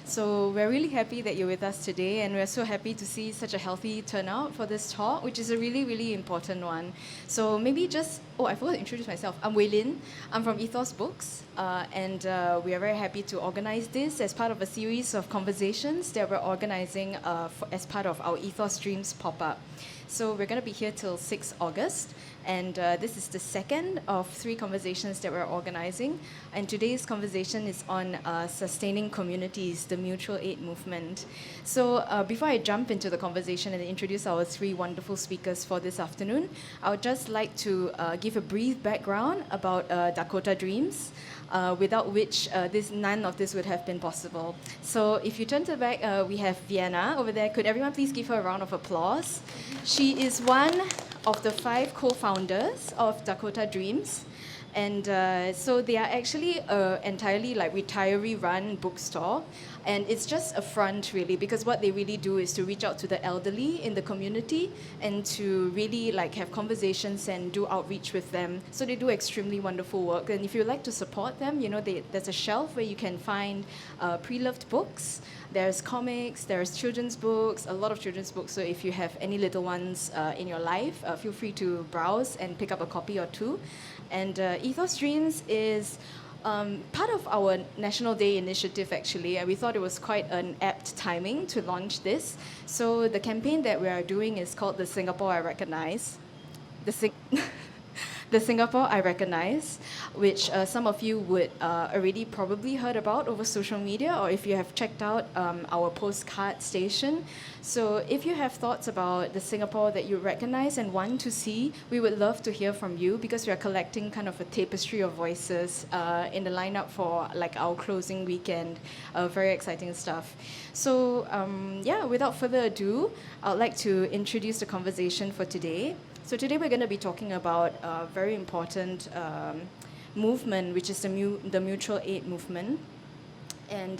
So we're really happy that you're with us today, and we're so happy to see such a healthy turnout for this talk, which is a really, really important one. So maybe I forgot to introduce myself. I'm Wei Lin. I'm from Ethos Books, and we are very happy to organize this as part of a series of conversations that we're organizing as part of our Ethos Dreams pop-up. So we're going to be here till 6 August, and this is the second of 3 conversations that we're organizing. And today's conversation is on sustaining communities, the mutual aid movement. So before I jump into the conversation and introduce our 3 wonderful speakers for this afternoon, I would just like to give a brief background about Dakota Dreams, without which none of this would have been possible. So if you turn to the back, we have Vienna over there. Could everyone please give her a round of applause? She is one of the 5 co-founders of Dakota Dreams. And so they are actually entirely like retiree-run bookstore. And it's just a front, really, because what they really do is to reach out to the elderly in the community and to really like have conversations and do outreach with them. So they do extremely wonderful work. And if you'd like to support them, there's a shelf where you can find pre-loved books. There's comics, there's children's books, a lot of children's books. So if you have any little ones in your life, feel free to browse and pick up a copy or 2. And Ethos Dreams is part of our National Day initiative, actually, and we thought it was quite an apt timing to launch this. So the campaign that we are doing is called The Singapore I Recognize. The Singapore I Recognize, which some of you would already probably heard about over social media, or if you have checked out our postcard station. So if you have thoughts about the Singapore that you recognize and want to see, we would love to hear from you, because we are collecting kind of a tapestry of voices in the lineup for like our closing weekend. Very exciting stuff. So without further ado, I'd like to introduce the conversation for today. So today we're going to be talking about a very important movement, which is the mutual aid movement. And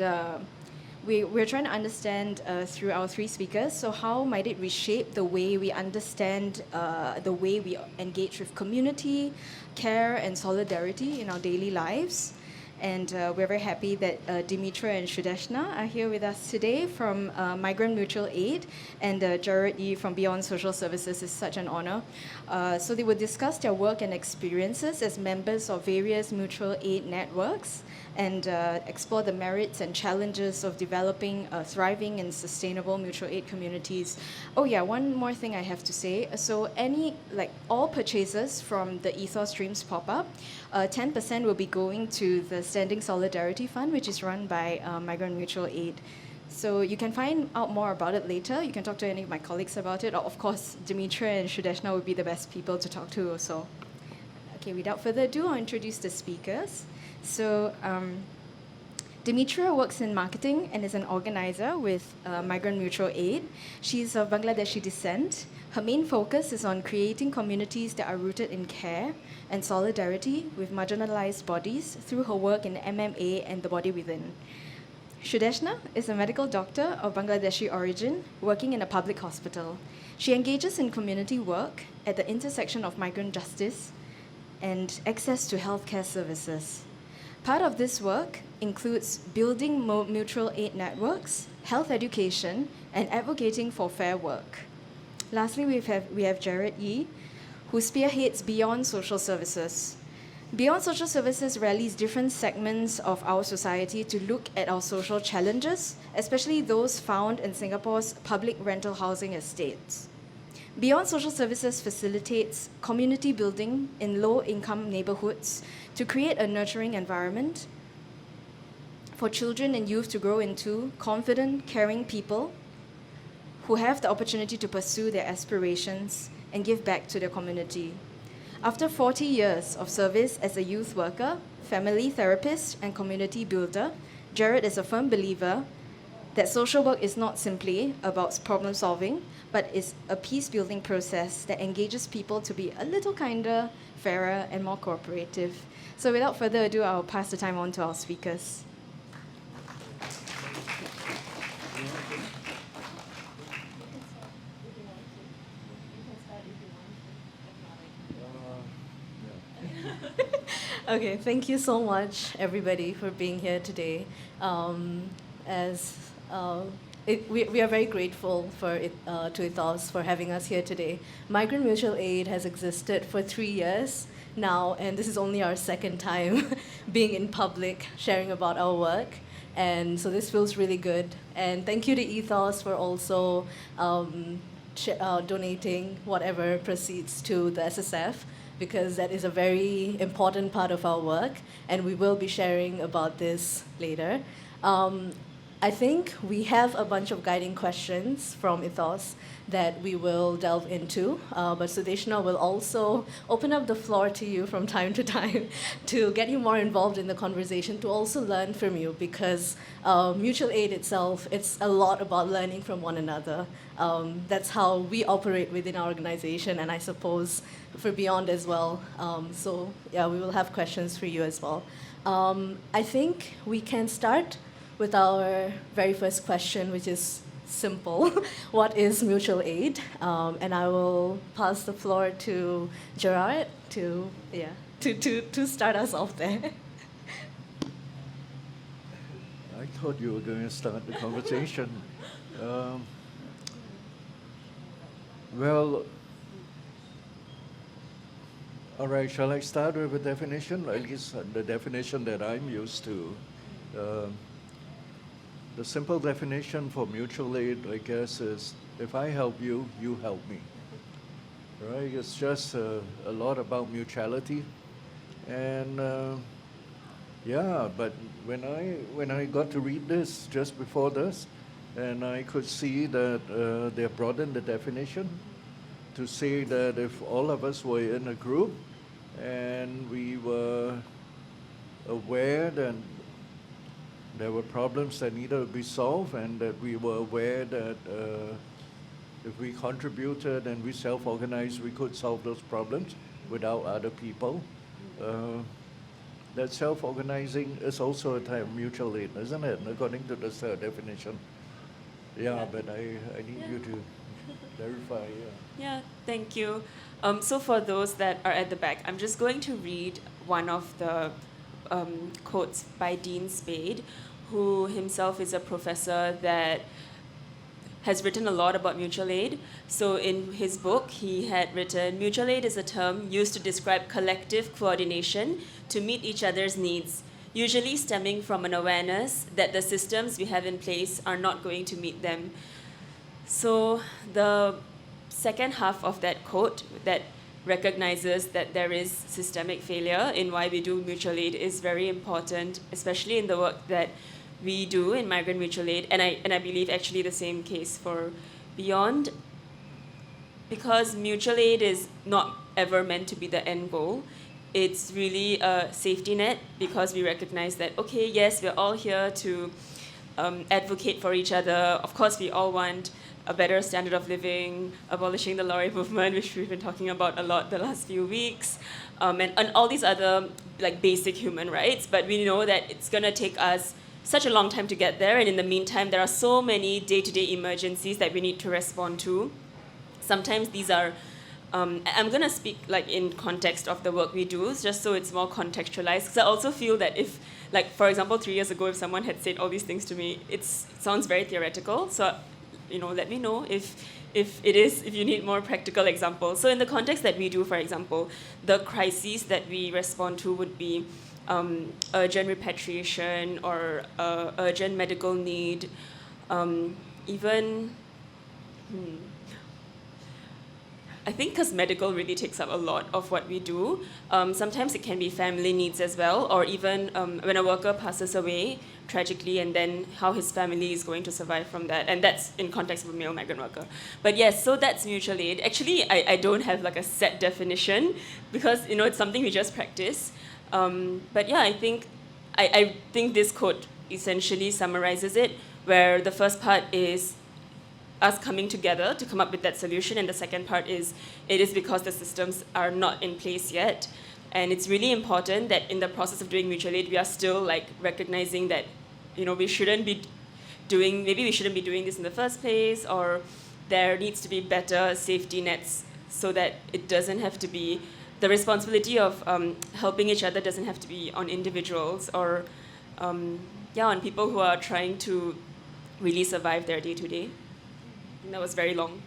we're trying to understand through our 3 speakers, so how might it reshape the way we understand the way we engage with community, care, and solidarity in our daily lives. And we're very happy that Dimitra and Sudesna are here with us today from Migrant Mutual Aid, and Gerard from Beyond Social Services. Is such an honor. So they will discuss their work and experiences as members of various mutual aid networks, and explore the merits and challenges of developing thriving and sustainable mutual aid communities. Oh yeah, one more thing I have to say. So all purchases from the Ethos Dreams pop-up, 10% will be going to the Standing Solidarity Fund, which is run by Migrant Mutual Aid. So you can find out more about it later. You can talk to any of my colleagues about it, or of course, Dimitra and Sudesna would be the best people to talk to also. Okay, without further ado, I'll introduce the speakers. So Dimitra works in marketing and is an organizer with Migrant Mutual Aid. She's of Bangladeshi descent. Her main focus is on creating communities that are rooted in care and solidarity with marginalized bodies through her work in MMA and the body within. Sudesna is a medical doctor of Bangladeshi origin working in a public hospital. She engages in community work at the intersection of migrant justice and access to healthcare services. Part of this work includes building mutual aid networks, health education, and advocating for fair work. Lastly, we have Gerard, who spearheads Beyond Social Services. Beyond Social Services rallies different segments of our society to look at our social challenges, especially those found in Singapore's public rental housing estates. Beyond Social Services facilitates community building in low-income neighborhoods to create a nurturing environment for children and youth to grow into confident, caring people who have the opportunity to pursue their aspirations and give back to their community. After 40 years of service as a youth worker, family therapist, and community builder, Gerard is a firm believer that social work is not simply about problem solving, but is a peace-building process that engages people to be a little kinder, fairer, and more cooperative. So without further ado, I'll pass the time on to our speakers. Okay, thank you so much, everybody, for being here today. as we are very grateful to Ethos for having us here today. Migrant Mutual Aid has existed for 3 years now, and this is only our second time being in public, sharing about our work. And so this feels really good. And thank you to Ethos for also donating whatever proceeds to the SSF, because that is a very important part of our work, and we will be sharing about this later. I think we have a bunch of guiding questions from Ethos that we will delve into, but Sudesna will also open up the floor to you from time to time to get you more involved in the conversation, to also learn from you, because mutual aid itself, it's a lot about learning from one another. That's how we operate within our organization, and I suppose for beyond as well. So yeah, we will have questions for you as well. I think we can start with our very first question, which is simple. What is mutual aid? And I will pass the floor to Gerard to start us off there. I thought you were going to start the conversation. Well, all right, shall I start with a definition? At least the definition that I'm used to. The simple definition for mutual aid, I guess, is if I help you, you help me. Right? It's just a lot about mutuality. And yeah, but when I got to read this just before this, and I could see that they broadened the definition to say that if all of us were in a group and we were aware that there were problems that needed to be solved, and that we were aware that if we contributed and we self-organized, we could solve those problems without other people. That self-organizing is also a type of mutual aid, isn't it? According to this definition. Yeah, but I need you to clarify. Yeah, thank you. So for those that are at the back, I'm just going to read one of the quotes by Dean Spade, who himself is a professor that has written a lot about mutual aid. So in his book, he had written, mutual aid is a term used to describe collective coordination to meet each other's needs, usually stemming from an awareness that the systems we have in place are not going to meet them. So the second half of that quote that recognizes that there is systemic failure in why we do mutual aid is very important, especially in the work that we do in Migrant Mutual Aid, and I believe actually the same case for Beyond, because mutual aid is not ever meant to be the end goal. It's really a safety net, because we recognize that, okay, yes, we're all here to advocate for each other. Of course, we all want a better standard of living, abolishing the Lorry movement, which we've been talking about a lot the last few weeks, and all these other like basic human rights. But we know that it's going to take us such a long time to get there, and in the meantime, there are so many day-to-day emergencies that we need to respond to. Sometimes these are, I'm going to speak like in context of the work we do, just so it's more contextualized, because I also feel that if, like, for example, 3 years ago, if someone had said all these things to me, it sounds very theoretical. So, let me know if you need more practical examples. So in the context that we do, for example, the crises that we respond to would be urgent repatriation or urgent medical need, even, I think because medical really takes up a lot of what we do. Sometimes it can be family needs as well, or even when a worker passes away tragically, and then how his family is going to survive from that. And that's in context of a male migrant worker. But yes, so that's mutual aid. Actually, I don't have like a set definition, because it's something we just practice. But yeah, I think this quote essentially summarizes it, where the first part is us coming together to come up with that solution, and the second part is it is because the systems are not in place yet. And it's really important that in the process of doing mutual aid, we are still like recognizing that we shouldn't be doing this in the first place, or there needs to be better safety nets so that it doesn't have to be, the responsibility of helping each other doesn't have to be on individuals, or yeah, on people who are trying to really survive their day-to-day. And that was very long.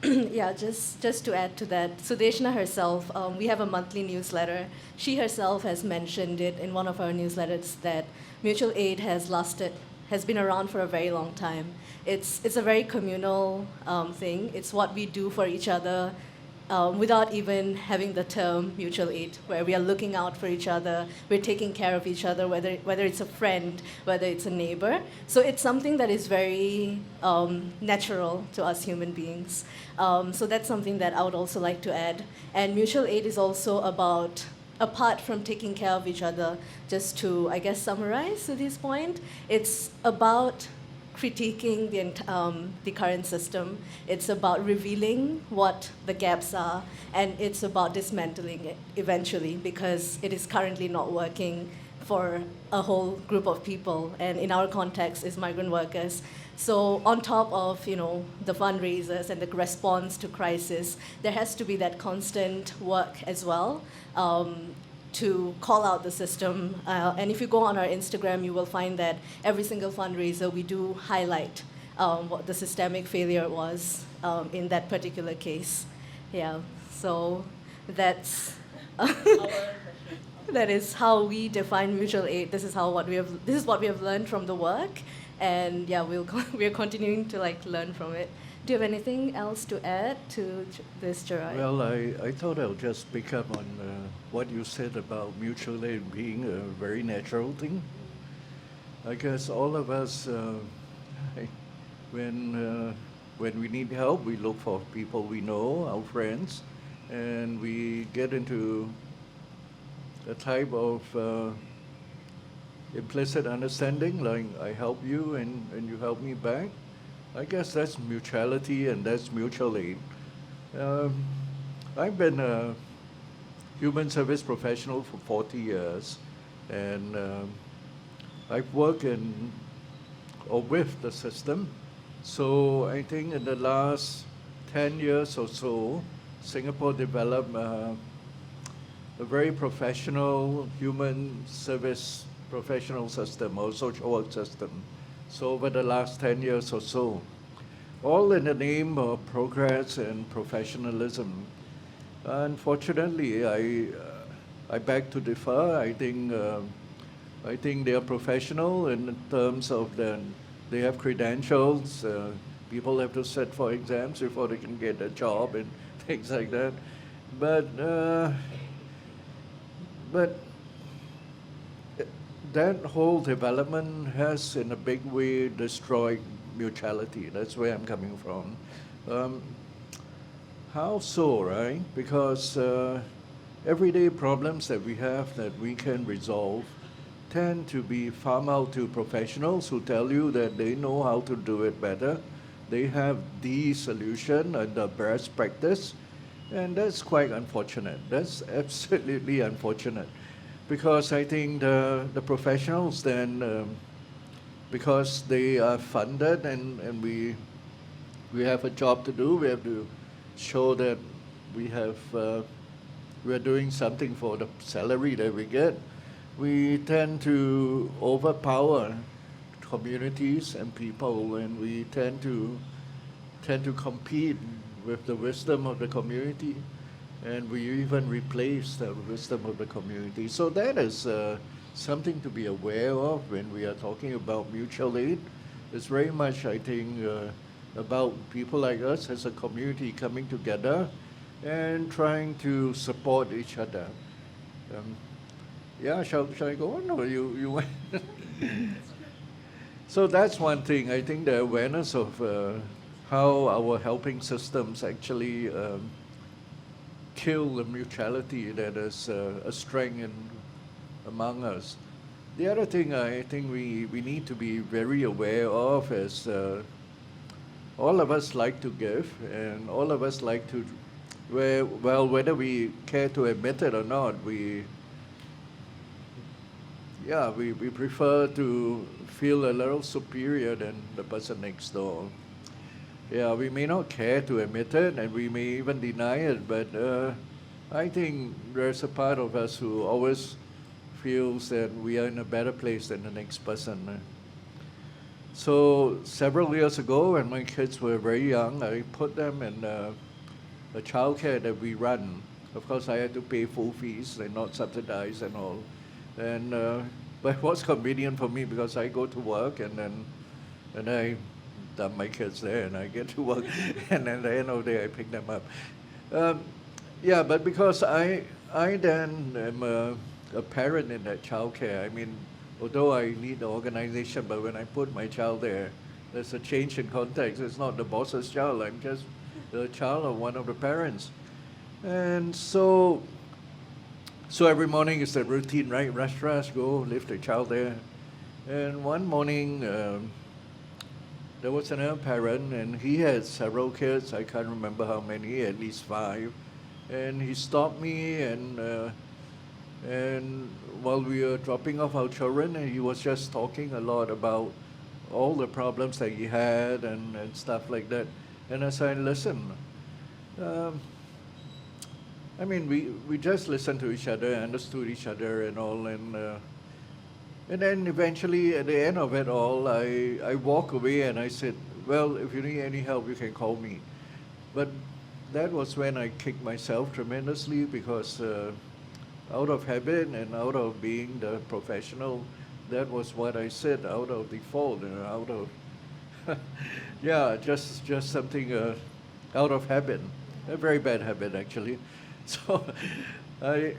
Yeah, just to add to that, Sudesna herself, we have a monthly newsletter. She herself has mentioned it in one of our newsletters that mutual aid has been around for a very long time. It's a very communal thing. It's what we do for each other without even having the term mutual aid, where we are looking out for each other, we're taking care of each other, whether it's a friend, whether it's a neighbor. So it's something that is very natural to us human beings. So that's something that I would also like to add. And mutual aid is also about, apart from taking care of each other, just to, I guess, summarize to this point, it's about critiquing the current system. It's about revealing what the gaps are, and it's about dismantling it eventually because it is currently not working for a whole group of people, and in our context is migrant workers. So on top of the fundraisers and the response to crisis, there has to be that constant work as well. To call out the system. And if you go on our Instagram, you will find that every single fundraiser, we do highlight what the systemic failure was in that particular case. Yeah, so that's that is how we define mutual aid. This is what we have learned from the work, and yeah, we are continuing to learn from it. Do you have anything else to add to this, Gerard? Well, I thought I'll just pick up on what you said about mutual aid being a very natural thing. I guess all of us, when we need help, we look for people we know, our friends, and we get into a type of implicit understanding, like I help you and you help me back. I guess that's mutuality and that's mutual aid. I've been a human service professional for 40 years, and I've worked with the system. So I think in the last 10 years or so, Singapore developed a very professional human service professional system or social work system. So over the last 10 years or so, all in the name of progress and professionalism. Unfortunately, I beg to differ. I think they are professional in terms of they have credentials. People have to sit for exams before they can get a job and things like that. But that whole development has, in a big way, destroyed mutuality. That's where I'm coming from. How so, right? Because everyday problems that we have that we can resolve tend to be farmed out to professionals who tell you that they know how to do it better. They have the solution and the best practice, and that's quite unfortunate. That's absolutely unfortunate. Because I think the professionals then, because they are funded and we have a job to do, we have to show that we are doing something for the salary that we get. We tend to overpower communities and people, and we tend to compete with the wisdom of the community. And we even replace the wisdom of the community. So that is something to be aware of when we are talking about mutual aid. It's very much, I think, about people like us as a community coming together and trying to support each other. Yeah, shall I go on, or you want? So that's one thing. I think the awareness of how our helping systems actually kill the mutuality that is a strength among us. The other thing I think we need to be very aware of is all of us like to give, and all of us like to, whether we care to admit it or not, we prefer to feel a little superior than the person next door. Yeah, we may not care to admit it, and we may even deny it, but I think there's a part of us who always feels that we are in a better place than the next person. So several years ago, when my kids were very young, I put them in a childcare that we run. Of course, I had to pay full fees, they're not subsidized and all. And but it was convenient for me because I go to work and I dump my kids there and I get to work and then at the end of the day I pick them up. Yeah, but because I then am a parent in that childcare. I mean, although I need the organization, but when I put my child there, there's a change in context. It's not the boss's child. I'm just the child of one of the parents. And so every morning is the routine, right? Rush, go, leave the child there. And one morning, there was another parent, and he had several kids. I can't remember how many, at least 5. And he stopped me, and while we were dropping off our children, and he was just talking a lot about all the problems that he had and stuff like that. And as I listened, I mean, we just listened to each other, understood each other and all, and then eventually at the end of it all, I walked away and I said, well, if you need any help, you can call me. But that was when I kicked myself tremendously because out of habit and out of being the professional, that was what I said, out of default, out of, yeah, just something out of habit, a very bad habit actually. So I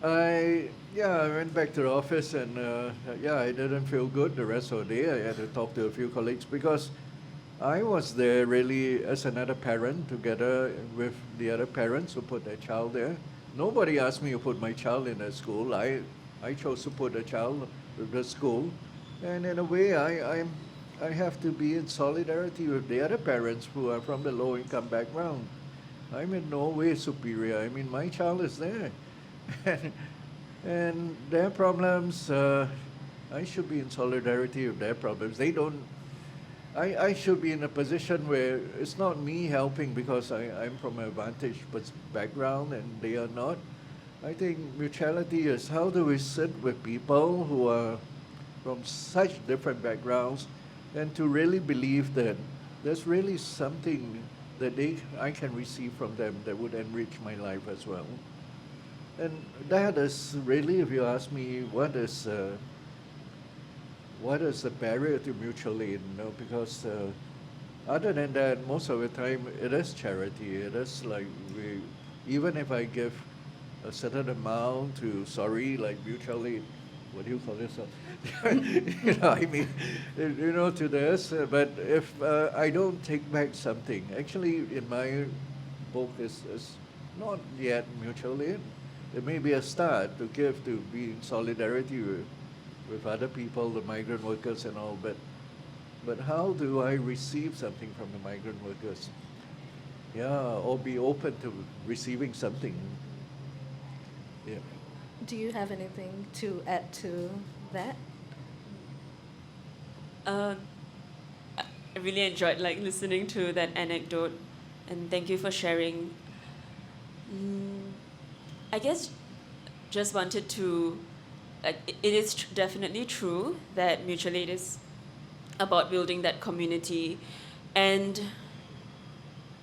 went back to the office and I didn't feel good the rest of the day. I had to talk to a few colleagues because I was there really as another parent together with the other parents who put their child there. Nobody asked me to put my child in a school. I chose to put a child with the school. And in a way, I have to be in solidarity with the other parents who are from the low income background. I'm in no way superior. I mean, my child is there. and their problems, I should be in solidarity with their problems. They don't, I should be in a position where it's not me helping because I'm from an advantaged background and they are not. I think mutuality is how do we sit with people who are from such different backgrounds and to really believe that there's really something that I can receive from them that would enrich my life as well. And that is really, if you ask me, what is the barrier to mutual aid? Because other than that, most of the time it is charity. It is like even if I give a certain amount to like mutual aid, what do you call this? I mean, to this. But if I don't take back something, actually, in my book is not yet mutual aid. It may be a start to give, to be in solidarity with other people, the migrant workers and all. But how do I receive something from the migrant workers? Yeah, or be open to receiving something. Yeah. Do you have anything to add to that? I really enjoyed listening to that anecdote, and thank you for sharing. I guess just wanted to. It is definitely true that mutual aid is about building that community, and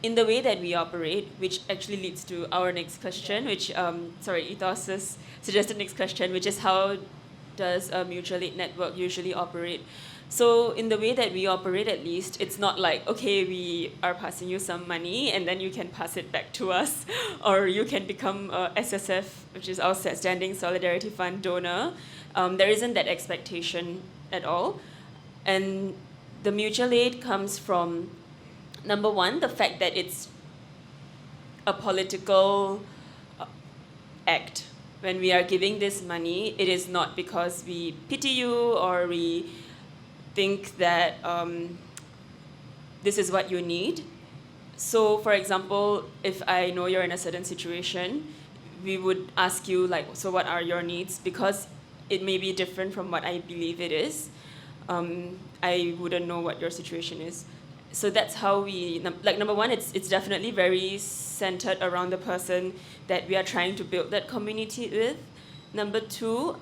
in the way that we operate, which actually leads to our next question, which Ethos' suggested next question, which is how does a mutual aid network usually operate? So in the way that we operate, at least, it's not like, okay, we are passing you some money and then you can pass it back to us, or you can become a SSF, which is our Standing Solidarity Fund donor. There isn't that expectation at all. And the mutual aid comes from, number one, the fact that it's a political act. When we are giving this money, it is not because we pity you or we think that this is what you need. So, for example, if I know you're in a certain situation, we would ask you, so what are your needs? Because it may be different from what I believe it is. I wouldn't know what your situation is. So that's how we, number one, it's definitely very centered around the person that we are trying to build that community with. Number two,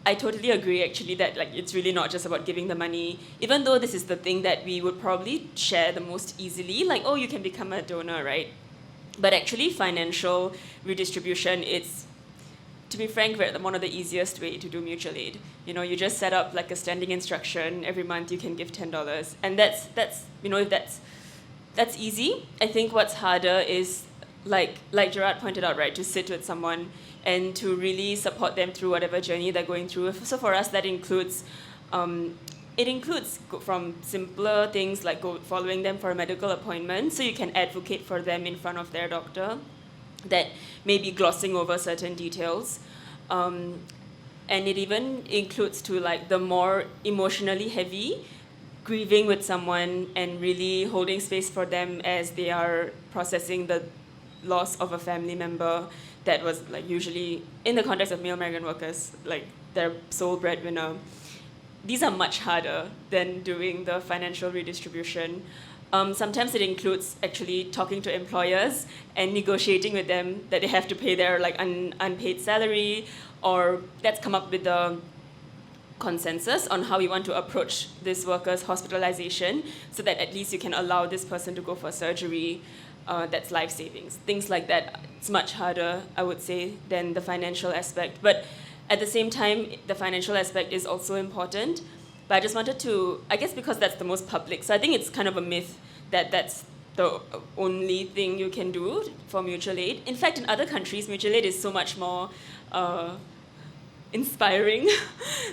I totally agree actually that like it's really not just about giving the money, even though this is the thing that we would probably share the most easily, like, oh, you can become a donor, right? But actually financial redistribution, it's, to be frank, one of the easiest way to do mutual aid. You know, you just set up like a standing instruction, every month you can give $10. And that's you know, if that's easy. I think what's harder is like Gerard pointed out, right, to sit with someone and to really support them through whatever journey they're going through. So for us, that includes, from simpler things like following them for a medical appointment, so you can advocate for them in front of their doctor, that may be glossing over certain details. And it even includes to like the more emotionally heavy, grieving with someone and really holding space for them as they are processing the loss of a family member that was like usually, in the context of male migrant workers, like their sole breadwinner. These are much harder than doing the financial redistribution. Sometimes it includes actually talking to employers and negotiating with them that they have to pay their like unpaid salary, or let's come up with a consensus on how we want to approach this worker's hospitalization so that at least you can allow this person to go for surgery that's life savings. Things like that, it's much harder, I would say, than the financial aspect. But at the same time, the financial aspect is also important. But I just wanted to, I guess because that's the most public, so I think it's kind of a myth that that's the only thing you can do for mutual aid. In fact, in other countries, mutual aid is so much more inspiring,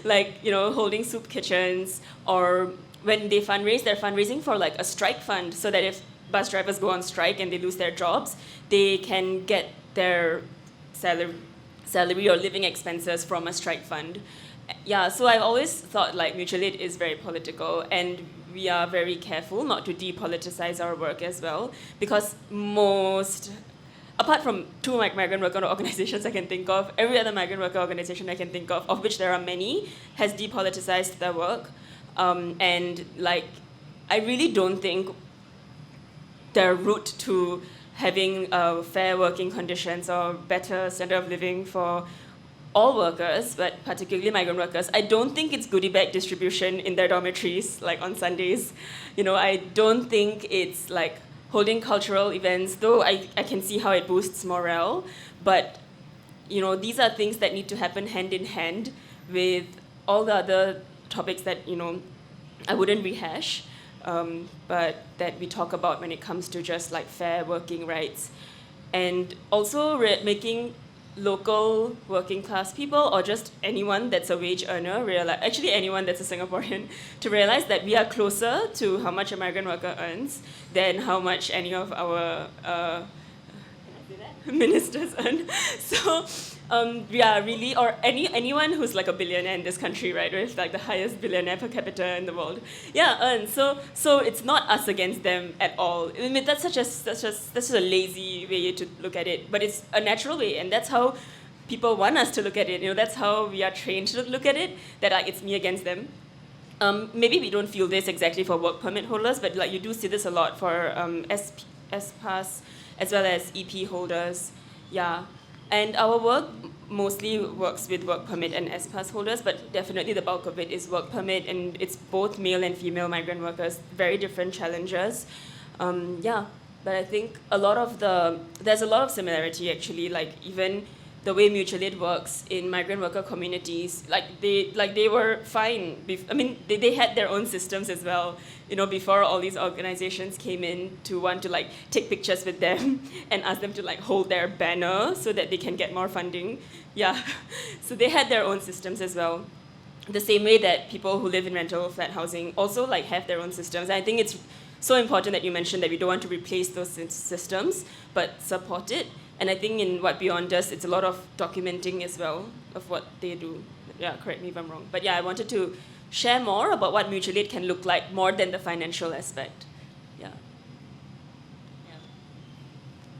like, you know, holding soup kitchens, or when they fundraise, they're fundraising for like a strike fund, so that if bus drivers go on strike and they lose their jobs, they can get their salary or living expenses from a strike fund. Yeah, so I've always thought like mutual aid is very political, and we are very careful not to depoliticize our work as well, because apart from two migrant worker organizations I can think of, every other migrant worker organization I can think of which there are many, has depoliticized their work. And like, I really don't think their route to having fair working conditions or better standard of living for all workers, but particularly migrant workers, I don't think it's goodie bag distribution in their dormitories, like on Sundays. You know, I don't think it's like holding cultural events, though I can see how it boosts morale. But, you know, these are things that need to happen hand in hand with all the other topics that, you know, I wouldn't rehash, but that we talk about when it comes to just like fair working rights. And also making local working class people, or just anyone that's a wage earner, actually anyone that's a Singaporean, to realize that we are closer to how much a migrant worker earns than how much any of our ministers earn. So we are really, or anyone who's like a billionaire in this country, right, with like the highest billionaire per capita in the world, earns. So it's not us against them at all. I mean, that's just a lazy way to look at it, but it's a natural way, and that's how people want us to look at it. You know, that's how we are trained to look at it. That like it's me against them. Maybe we don't feel this exactly for work permit holders, but like you do see this a lot for S-Pass as well as EP holders. Yeah. And our work mostly works with work permit and S-Pass holders, but definitely the bulk of it is work permit, and it's both male and female migrant workers, very different challenges. But I think there's a lot of similarity actually, like even the way mutual aid works in migrant worker communities, they were fine. They had their own systems as well, you know, before all these organizations came in to want to like take pictures with them and ask them to like hold their banner so that they can get more funding. Yeah, so they had their own systems as well. The same way that people who live in rental flat housing also like have their own systems. And I think it's so important that you mentioned that we don't want to replace those systems, but support it. And I think in what Beyond does, it's a lot of documenting as well of what they do. Yeah, correct me if I'm wrong. But yeah, I wanted to share more about what mutual aid can look like, more than the financial aspect. Yeah.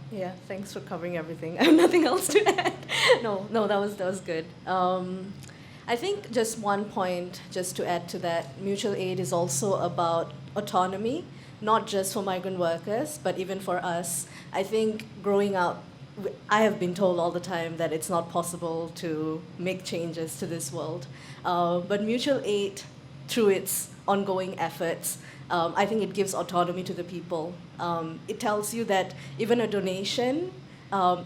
Yeah, thanks for covering everything. I have nothing else to add. No, that was good. I think just one point, just to add to that, mutual aid is also about autonomy, not just for migrant workers, but even for us. I think growing up I have been told all the time that it's not possible to make changes to this world. But mutual aid, through its ongoing efforts, I think it gives autonomy to the people. It tells you that even a donation,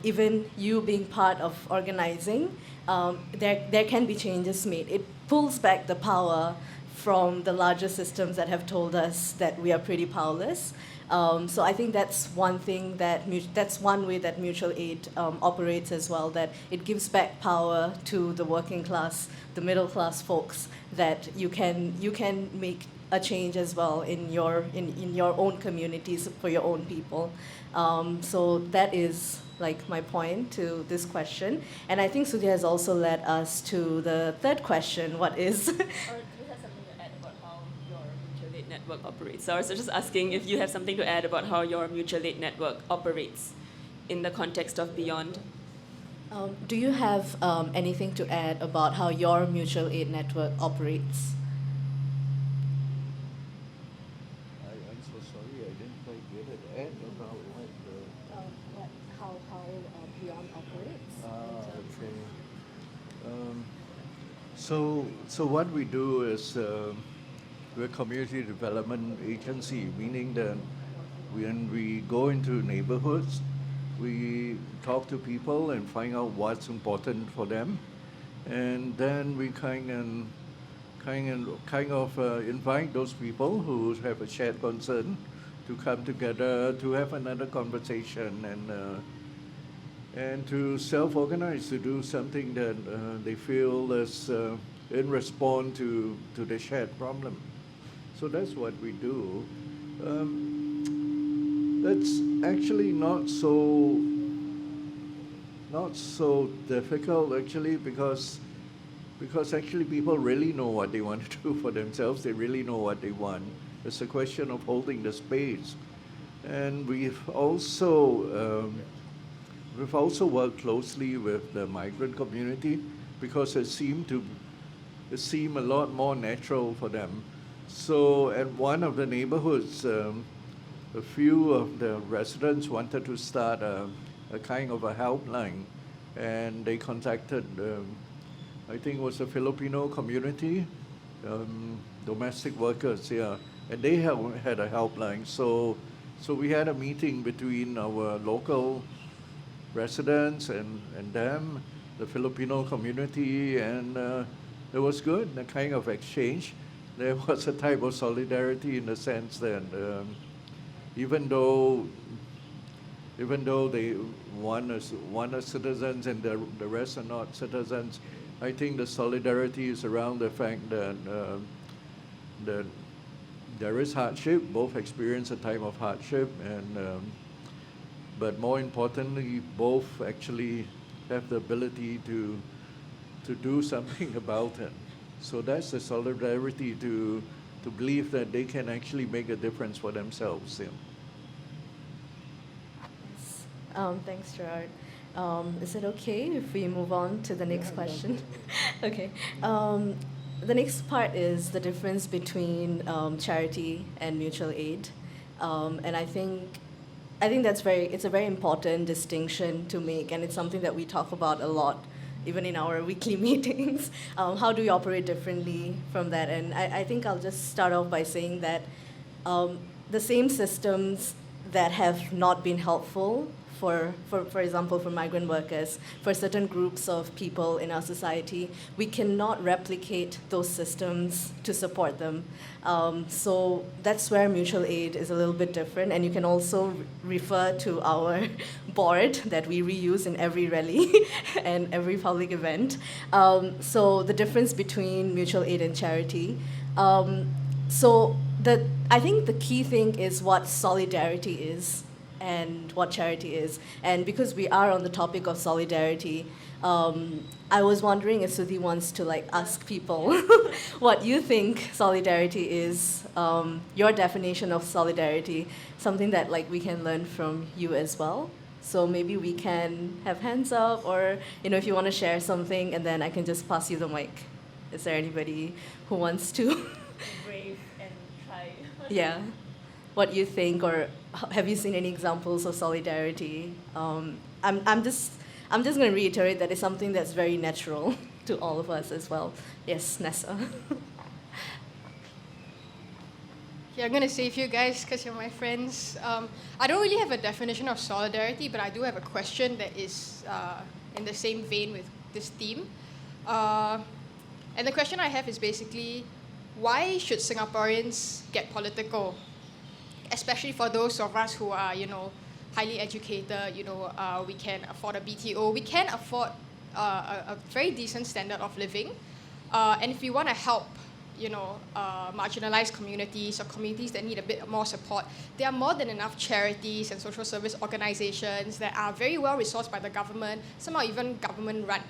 even you being part of organizing, there can be changes made. It pulls back the power from the larger systems that have told us that we are pretty powerless. So I think that's one thing that's one way that mutual aid operates as well. That it gives back power to the working class, the middle class folks. That you can make a change as well in your own communities for your own people. So that is like my point to this question. And I think Sudhir has also led us to the third question. What is? Or do you have something to add about how your mutual aid network operates? So I was just asking if you have something to add about how your mutual aid network operates in the context of Beyond. Do you have anything to add about how your mutual aid network operates? I'm so sorry, I didn't quite get it. Ed, about How Beyond operates? okay. So what we do is we're a community development agency, meaning that when we go into neighborhoods, we talk to people and find out what's important for them, and then we kind of invite those people who have a shared concern to come together to have another conversation and to self-organize to do something that they feel is in response to the shared problem. So that's what we do. That's actually not so difficult actually because actually people really know what they want to do for themselves. They really know what they want. It's a question of holding the space. And we've also worked closely with the migrant community because it seemed a lot more natural for them. So at one of the neighborhoods, a few of the residents wanted to start a kind of a helpline, and they contacted, I think it was a Filipino community, domestic workers, yeah, and they had a helpline. So we had a meeting between our local residents and them, the Filipino community, and it was good, a kind of exchange. There was a type of solidarity in the sense that even though they one are citizens and the rest are not citizens, I think the solidarity is around the fact that that there is hardship. Both experience a time of hardship, and but more importantly, both actually have the ability to do something about it. So that's the solidarity to believe that they can actually make a difference for themselves. Yeah. Thanks, Gerard. Is it okay if we move on to the next question? Okay. The next part is the difference between charity and mutual aid, and I think it's a very important distinction to make, and it's something that we talk about a lot, even in our weekly meetings. How do we operate differently from that? And I think I'll just start off by saying that the same systems that have not been helpful for example, for migrant workers, for certain groups of people in our society, we cannot replicate those systems to support them. So that's where mutual aid is a little bit different, and you can also refer to our board that we reuse in every rally and every public event. So the difference between mutual aid and charity. I think the key thing is what solidarity is and what charity is. And because we are on the topic of solidarity, I was wondering if Sudhi wants to ask people what you think solidarity is, your definition of solidarity, something that we can learn from you as well. So maybe we can have hands up, or if you want to share something, and then I can just pass you the mic. Is there anybody who wants to? Brave and try. Yeah. What you think, or have you seen any examples of solidarity I'm just going to reiterate that it's something that's very natural to all of us as well. Yes, Nessa. Yeah, I'm gonna save you guys because you're my friends. I don't really have a definition of solidarity, but I do have a question that is in the same vein with this theme. And the question I have is basically, why should Singaporeans get political? Especially for those of us who are, highly educated, we can afford a BTO, we can afford a very decent standard of living. And if we want to help, marginalized communities or communities that need a bit more support, there are more than enough charities and social service organizations that are very well resourced by the government, some are even government run.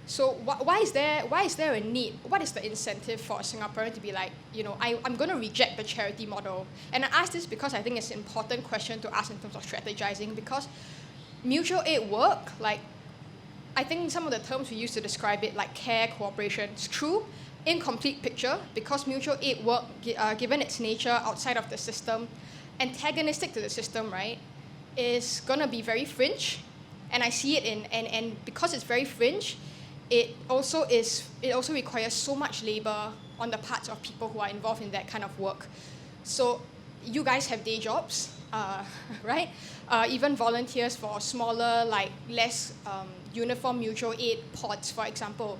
So why is there a need? What is the incentive for a Singaporean to be like, I'm going to reject the charity model? And I ask this because I think it's an important question to ask in terms of strategizing, because mutual aid work, I think some of the terms we use to describe it, like care, cooperation, it's true. Incomplete picture, because mutual aid work, given its nature outside of the system, antagonistic to the system, right, is going to be very fringe. And I see it and because it's very fringe, it also requires so much labor on the parts of people who are involved in that kind of work. So you guys have day jobs, right? Even volunteers for smaller, less uniform mutual aid pods, for example,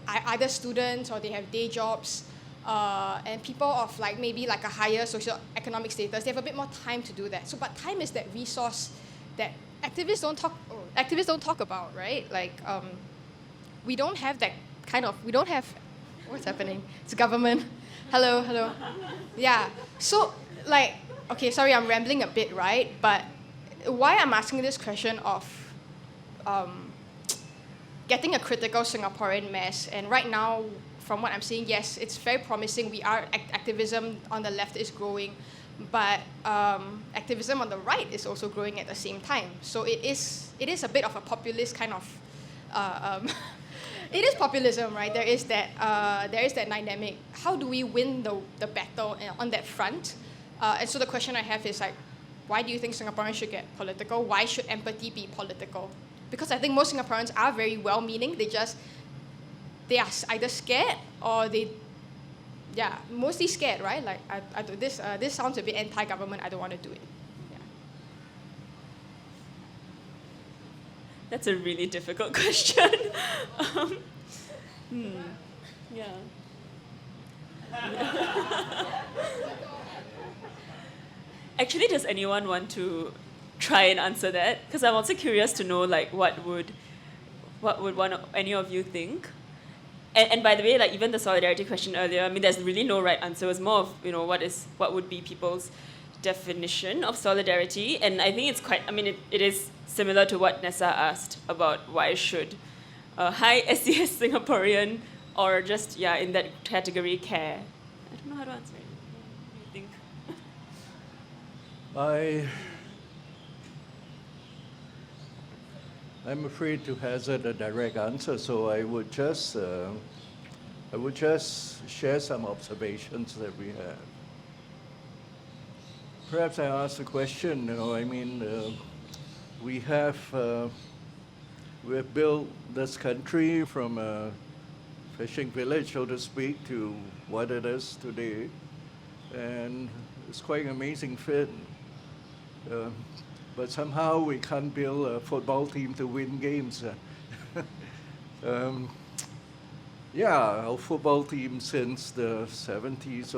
either students or they have day jobs, and people of maybe a higher socioeconomic status, they have a bit more time to do that. So, but time is that resource that activists don't talk about, right? We don't have that we don't have, what's happening? It's government. Hello. Yeah. So, okay, sorry, I'm rambling a bit, right? But why I'm asking this question of getting a critical Singaporean mess, and right now, from what I'm seeing, yes, it's very promising. Activism on the left is growing, but activism on the right is also growing at the same time. So it is a bit of a populist kind of. It is populism, right? There is that dynamic. How do we win the battle on that front? And so the question I have is why do you think Singaporeans should get political? Why should empathy be political? Because I think most Singaporeans are very well-meaning. They are either scared or mostly scared, right? This sounds a bit anti-government. I don't want to do it. Yeah. That's a really difficult question. Yeah. Actually, does anyone want to try and answer that? Because I'm also curious to know what would any of you think? And by the way, even the solidarity question earlier, there's really no right answer. It's more of what would be people's definition of solidarity, and I think it's quite. It is similar to what Nessa asked about why should a high SES Singaporean or just in that category care. I don't know how to answer it. What do you think? I'm afraid to hazard a direct answer, so I would just share some observations that we have. Perhaps I ask the question. We have built this country from a fishing village, so to speak, to what it is today, and it's quite an amazing fit. But somehow we can't build a football team to win games. Our football team since the 70s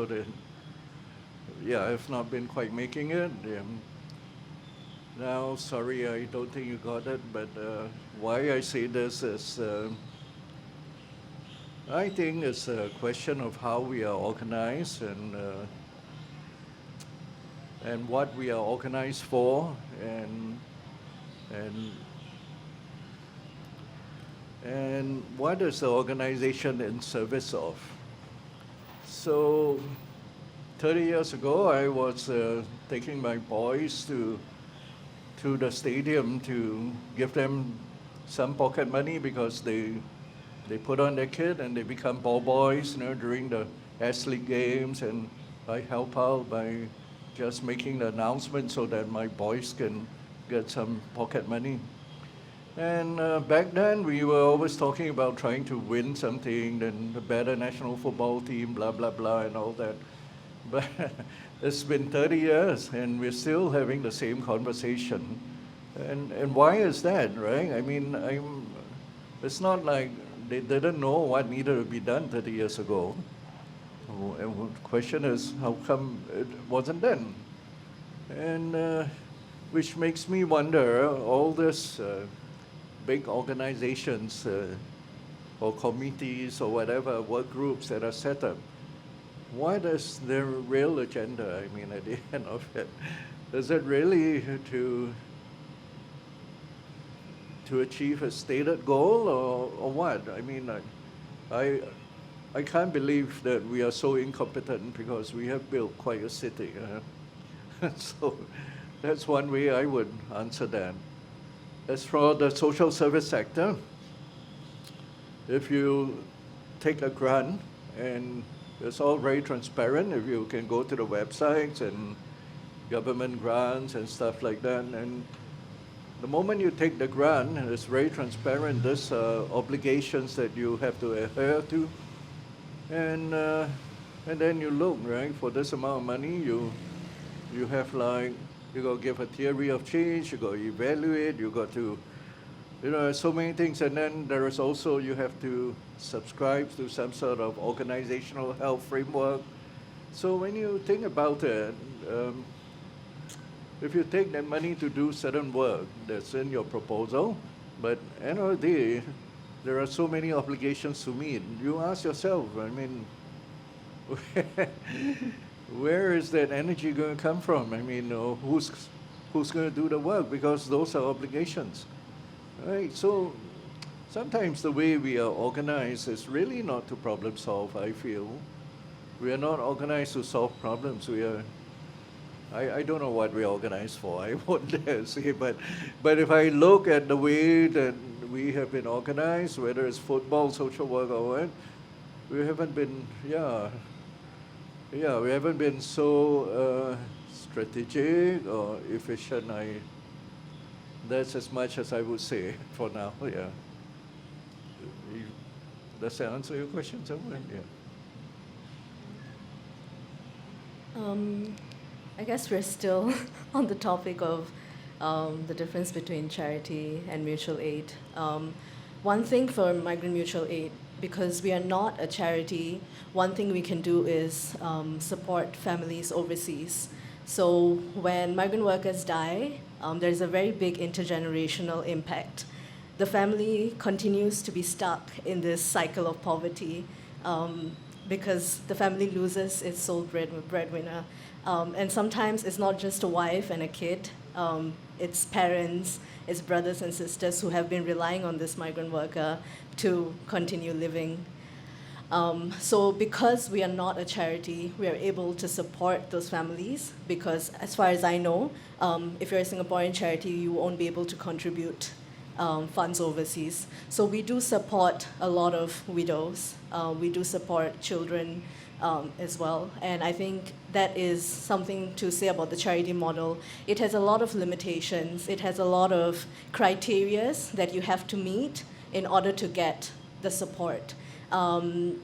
have not been quite making it. Now, sorry, I don't think you got it, but why I say this is I think it's a question of how we are organized and what we are organized for, and what is the organization in service of. So 30 years ago, I was taking my boys to the stadium to give them some pocket money because they put on their kit and they become ball boys during the S-League games, and I help out by just making the announcement so that my boys can get some pocket money. And back then, we were always talking about trying to win something, and a better national football team, blah, blah, blah, and all that. But it's been 30 years, and we're still having the same conversation. And why is that, right? I mean, it's not like they didn't know what needed to be done 30 years ago. And the question is, how come it wasn't done? And which makes me wonder, all this big organizations or committees or whatever, work groups that are set up, what is their real agenda? I mean, at the end of it, is it really to achieve a stated goal or what? I mean, I can't believe that we are so incompetent because we have built quite a city. So that's one way I would answer that. As for the social service sector, if you take a grant, and it's all very transparent, if you can go to the websites and government grants and stuff like that, and the moment you take the grant, it's very transparent, there's obligations that you have to adhere to, and then you look, right, for this amount of money, you have like, you got to give a theory of change, you got to evaluate, you got to, so many things. And then there is also, you have to subscribe to some sort of organizational health framework. So when you think about it, if you take that money to do certain work that's in your proposal, but at the end of the day, there are so many obligations to meet. You ask yourself, I mean, where is that energy going to come from? I mean, who's going to do the work? Because those are obligations, right? So sometimes the way we are organized is really not to problem solve, I feel. We are not organized to solve problems. We are, I don't know what we're organized for, I won't dare say, but if I look at the way that we have been organized, whether it's football, social work, or what, we haven't been, we haven't been so strategic or efficient. That's as much as I would say for now. Yeah. Does that answer your question somewhere? Yeah. I guess we're still on the topic of the difference between charity and mutual aid. One thing for Migrant Mutual Aid, because we are not a charity, one thing we can do is support families overseas. So when migrant workers die, there's a very big intergenerational impact. The family continues to be stuck in this cycle of poverty because the family loses its sole breadwinner. And sometimes it's not just a wife and a kid, it's parents, it's brothers and sisters who have been relying on this migrant worker to continue living. So because we are not a charity, we are able to support those families because as far as I know, if you're a Singaporean charity, you won't be able to contribute funds overseas. So we do support a lot of widows. We do support children as well. And I think that is something to say about the charity model. It has a lot of limitations. It has a lot of criteria that you have to meet in order to get the support. And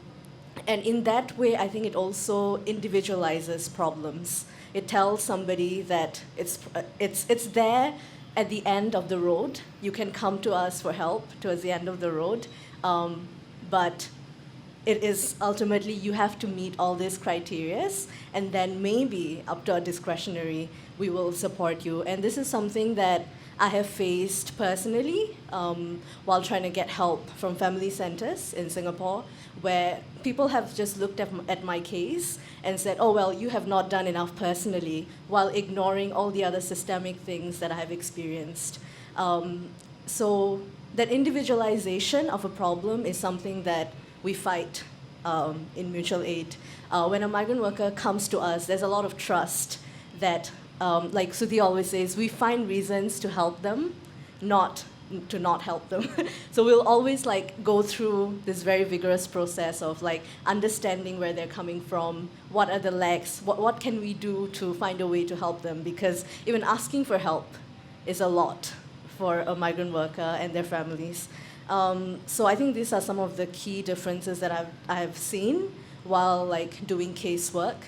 in that way, I think it also individualizes problems. It tells somebody that it's there at the end of the road. You can come to us for help towards the end of the road, but it is ultimately you have to meet all these criteria, and then maybe up to our discretionary, we will support you. And this is something that I have faced personally while trying to get help from family centers in Singapore, where people have just looked at my case and said, oh, well, you have not done enough personally, while ignoring all the other systemic things that I have experienced. So that individualization of a problem is something that we fight in mutual aid. When a migrant worker comes to us, there's a lot of trust that, like Sudhi always says, we find reasons to help them, not to not help them. So we'll always go through this very vigorous process of understanding where they're coming from, what are the lacks, what can we do to find a way to help them, because even asking for help is a lot for a migrant worker and their families. So I think these are some of the key differences that I've seen while like doing casework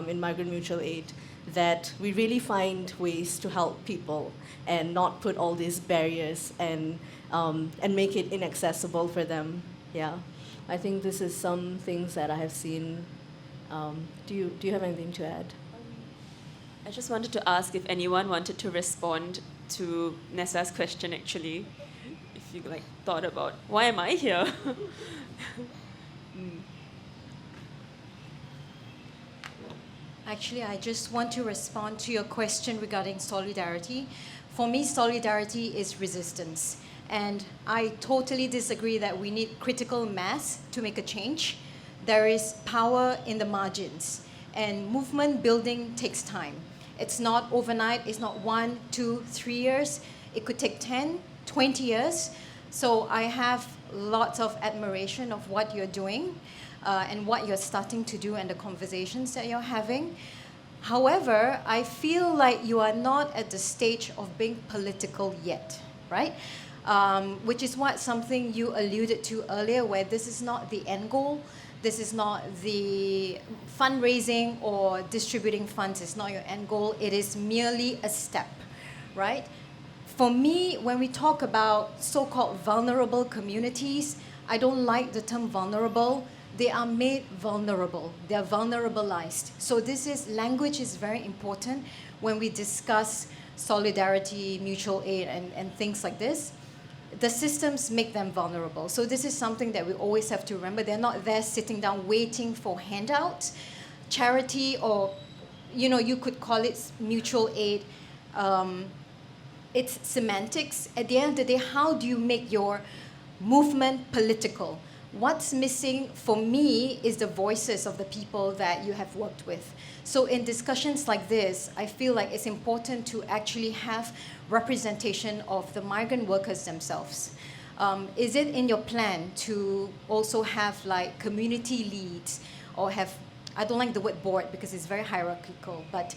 in Migrant Mutual Aid, that we really find ways to help people and not put all these barriers and make it inaccessible for them. Yeah, I think this is some things that I have seen. Do you have anything to add? I just wanted to ask if anyone wanted to respond to Nessa's question, actually. If you like thought about, why am I here? Actually, I just want to respond to your question regarding solidarity. For me, solidarity is resistance. And I totally disagree that we need critical mass to make a change. There is power in the margins. And movement building takes time. It's not overnight. It's not 1, 2, 3 years. It could take 10, 20 years. So I have lots of admiration of what you're doing and what you're starting to do and the conversations that you're having. However, I feel like you are not at the stage of being political yet, right? Which is what something you alluded to earlier, where this is not the end goal. This is not the fundraising or distributing funds. It's not your end goal. It is merely a step, right? For me, when we talk about so-called vulnerable communities, I don't like the term vulnerable. They are made vulnerable. They are vulnerabilized. So language is very important when we discuss solidarity, mutual aid, and things like this. The systems make them vulnerable. So this is something that we always have to remember. They're not there sitting down waiting for handouts. Charity, or you could call it mutual aid. It's semantics. At the end of the day, how do you make your movement political? What's missing for me is the voices of the people that you have worked with. So in discussions like this, I feel like it's important to actually have representation of the migrant workers themselves. Is it in your plan to also have like community leads, or have, I don't like the word board because it's very hierarchical, but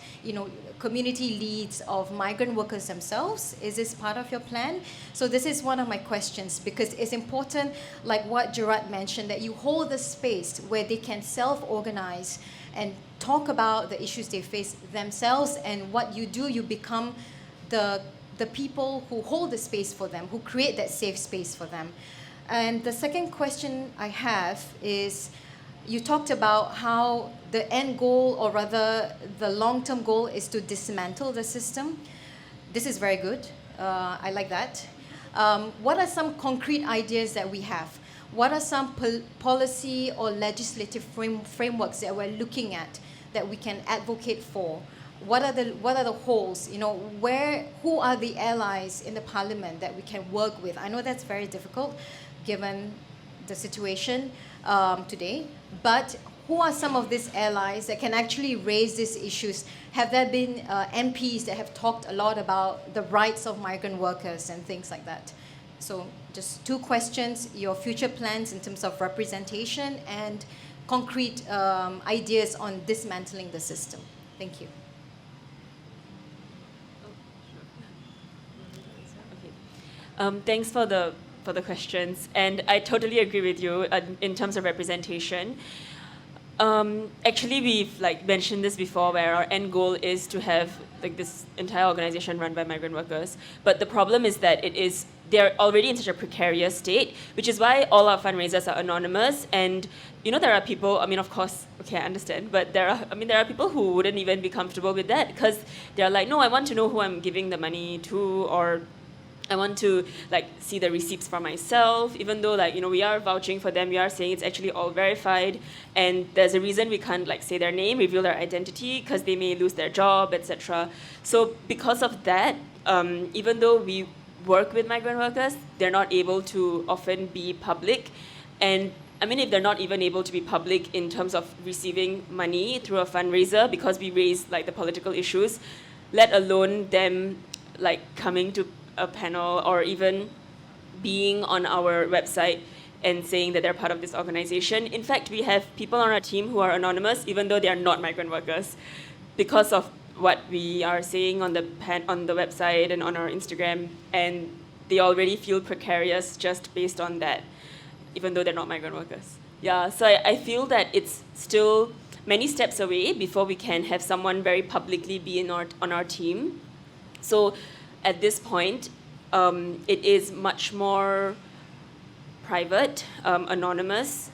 community leads of migrant workers themselves? Is this part of your plan? So this is one of my questions, because it's important, like what Gerard mentioned, that you hold the space where they can self-organize and talk about the issues they face themselves, and what you do, you become the people who hold the space for them, who create that safe space for them. And the second question I have is, you talked about how the end goal, or rather the long-term goal, is to dismantle the system. This is very good. I like that. What are some concrete ideas that we have? What are some policy or legislative frameworks that we're looking at that we can advocate for? What are the holes? Who are the allies in the parliament that we can work with? I know that's very difficult given the situation today, but who are some of these allies that can actually raise these issues? Have there been MPs that have talked a lot about the rights of migrant workers and things like that? So just 2 questions, your future plans in terms of representation and concrete ideas on dismantling the system. Thank you. Thanks for the questions, and I totally agree with you in terms of representation. Actually, we've mentioned this before, where our end goal is to have this entire organization run by migrant workers. But the problem is that they're already in such a precarious state, which is why all our fundraisers are anonymous. And there are people. I mean, of course, okay, I understand, but there are people who wouldn't even be comfortable with that, because they're like, no, I want to know who I'm giving the money to, or I want to see the receipts for myself, even though we are vouching for them, we are saying it's actually all verified, and there's a reason we can't say their name, reveal their identity, because they may lose their job, etc. So because of that, even though we work with migrant workers, they're not able to often be public. And I mean, if they're not even able to be public in terms of receiving money through a fundraiser because we raise the political issues, let alone them coming to a panel or even being on our website and saying that they're part of this organization. In fact, we have people on our team who are anonymous, even though they are not migrant workers, because of what we are saying on the website and on our Instagram. And they already feel precarious just based on that, even though they're not migrant workers. Yeah, so I feel that it's still many steps away before we can have someone very publicly be on our team. So at this point, it is much more private, anonymous.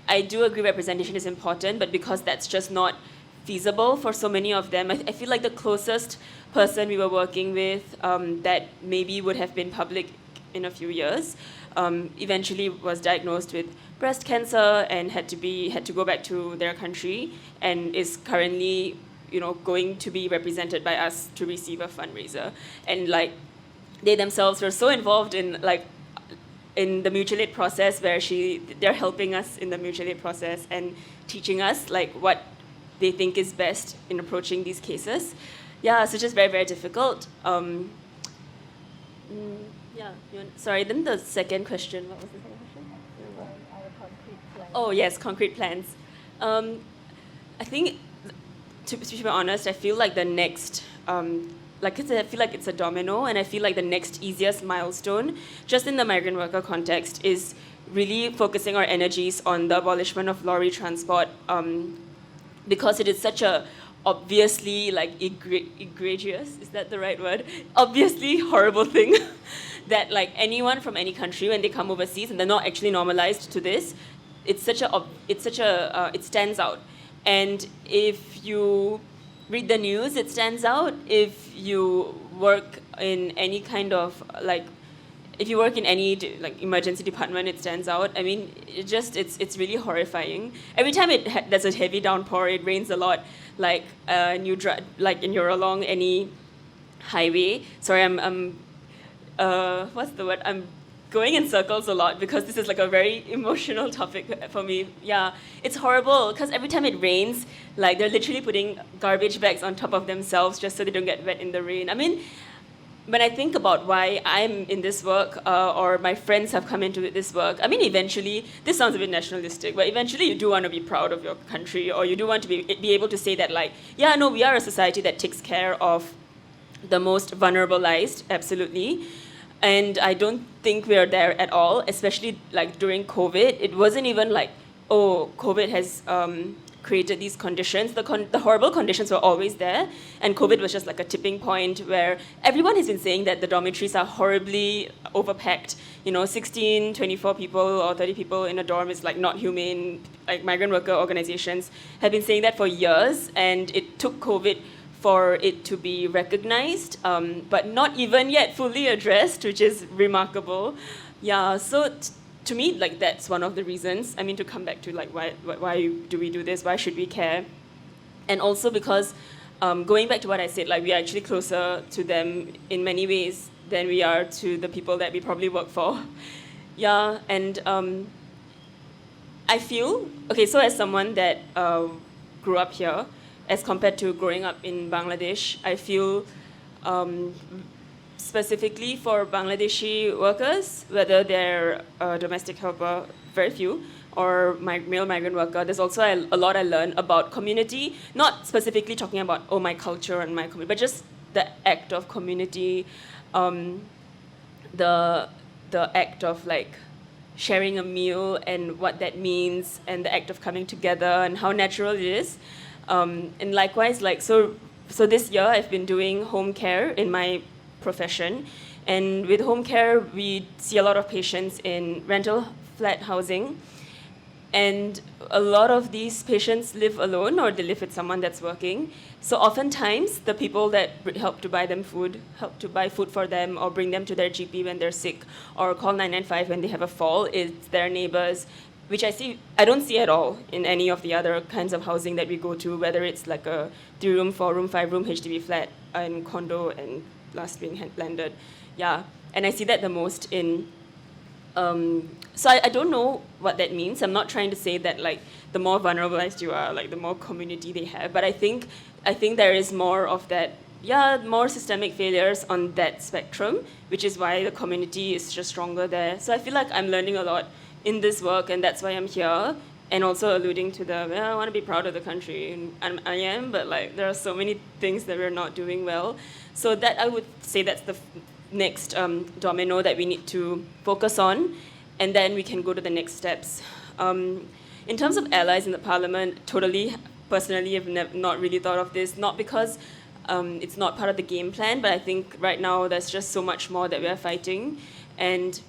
I do agree representation is important, but because that's just not feasible for so many of them, I feel like the closest person we were working with that maybe would have been public in a few years eventually was diagnosed with breast cancer and had to go back to their country, and is currently going to be represented by us to receive a fundraiser. And like they themselves were so involved in the mutual aid process, where they're helping us in the mutual aid process and teaching us like what they think is best in approaching these cases. Yeah, so just very, very difficult. Sorry, then the second question, what was the second question? Oh yes, concrete plans. I think, to be honest, I feel like the next, I feel like it's a domino, and I feel like the next easiest milestone, just in the migrant worker context, is really focusing our energies on the abolishment of lorry transport, because it is such a obviously egregious, is that the right word? Obviously horrible thing that like anyone from any country, when they come overseas and they're not actually normalized to this, it stands out. And if you read the news, it stands out. If you work in any kind of if you work in any emergency department, it stands out. I mean, it's really horrifying. Every time there's a heavy downpour, it rains a lot. And you're along any highway. Sorry, I'm what's the word? I'm going in circles a lot because this is like a very emotional topic for me. Yeah, it's horrible because every time it rains, they're literally putting garbage bags on top of themselves just so they don't get wet in the rain. I mean, when I think about why I'm in this work, or my friends have come into this work, I mean, eventually, this sounds a bit nationalistic, but eventually you do want to be proud of your country, or you do want to be able to say that, we are a society that takes care of the most vulnerabilized, absolutely. And I don't think we are there at all, especially during COVID. It wasn't even COVID has created these conditions. The horrible conditions were always there, and COVID was just like a tipping point where everyone has been saying that the dormitories are horribly overpacked. 16, 24 people or 30 people in a dorm is not humane. Migrant worker organizations have been saying that for years, and it took COVID for it to be recognized, but not even yet fully addressed, which is remarkable. Yeah, so to me, that's one of the reasons. I mean, to come back to why do we do this? Why should we care? And also because going back to what I said, we are actually closer to them in many ways than we are to the people that we probably work for. Yeah, and I feel, so as someone that grew up here, as compared to growing up in Bangladesh, I feel specifically for Bangladeshi workers, whether they're a domestic helper, very few, or male migrant worker, there's also a lot I learned about community, not specifically talking about, my culture and my community, but just the act of community, the act of sharing a meal and what that means, and the act of coming together and how natural it is. And likewise, so this year I've been doing home care in my profession, and with home care we see a lot of patients in rental flat housing, and a lot of these patients live alone or they live with someone that's working. So oftentimes the people that help to buy food for them, or bring them to their GP when they're sick, or call 995 when they have a fall, is their neighbors, which I don't see at all in any of the other kinds of housing that we go to, whether it's a 3-room, 4-room, 5-room HDB flat, and condo, and last being blended. Yeah, and I see that the most in, so I don't know what that means. I'm not trying to say that the more vulnerabilized you are, the more community they have, but I think there is more of that, more systemic failures on that spectrum, which is why the community is just stronger there. So I feel like I'm learning a lot in this work, and that's why I'm here, and also alluding to I want to be proud of the country, and I am, but there are so many things that we're not doing well. So that I would say that's the next domino that we need to focus on, and then we can go to the next steps. In terms of allies in the parliament, totally, personally, I've not really thought of this, not because it's not part of the game plan, but I think right now there's just so much more that we are fighting, and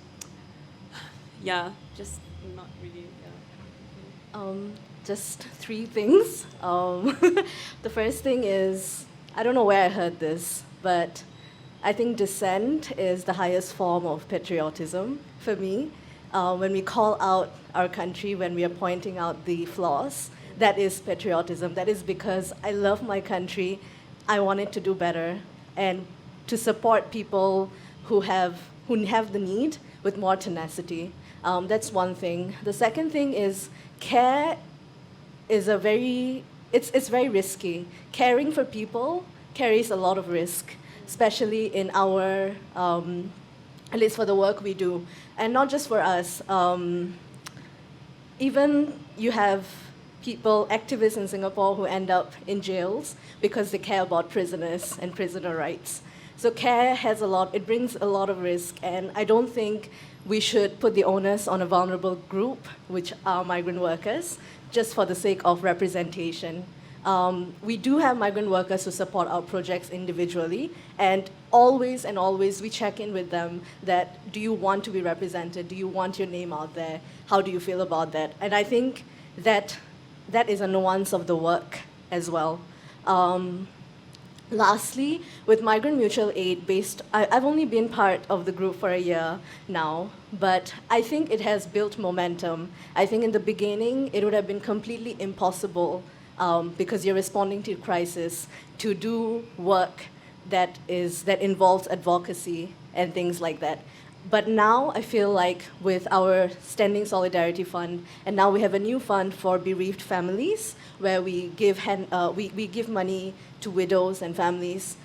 yeah, just not really, yeah. Just three things. The first thing is, I don't know where I heard this, but I think dissent is the highest form of patriotism for me. When we call out our country, when we are pointing out the flaws, that is patriotism. That is because I love my country, I want it to do better, and to support people who have the need with more tenacity. That's one thing. The second thing is care is it's very risky. Caring for people carries a lot of risk, especially in our, at least for the work we do. And not just for us. Even you have people, activists in Singapore who end up in jails because they care about prisoners and prisoner rights. So care it brings a lot of risk, and I don't think we should put the onus on a vulnerable group, which are migrant workers, just for the sake of representation. We do have migrant workers who support our projects individually, and always we check in with them that, do you want to be represented? Do you want your name out there? How do you feel about that? And I think that is a nuance of the work as well. Lastly, with Migrant Mutual Aid, I've only been part of the group for a year now, but I think it has built momentum. I think in the beginning, it would have been completely impossible because you're responding to a crisis, to do work that involves advocacy and things like that. But now I feel like with our Standing Solidarity Fund, and now we have a new fund for bereaved families, where we give money to widows and families.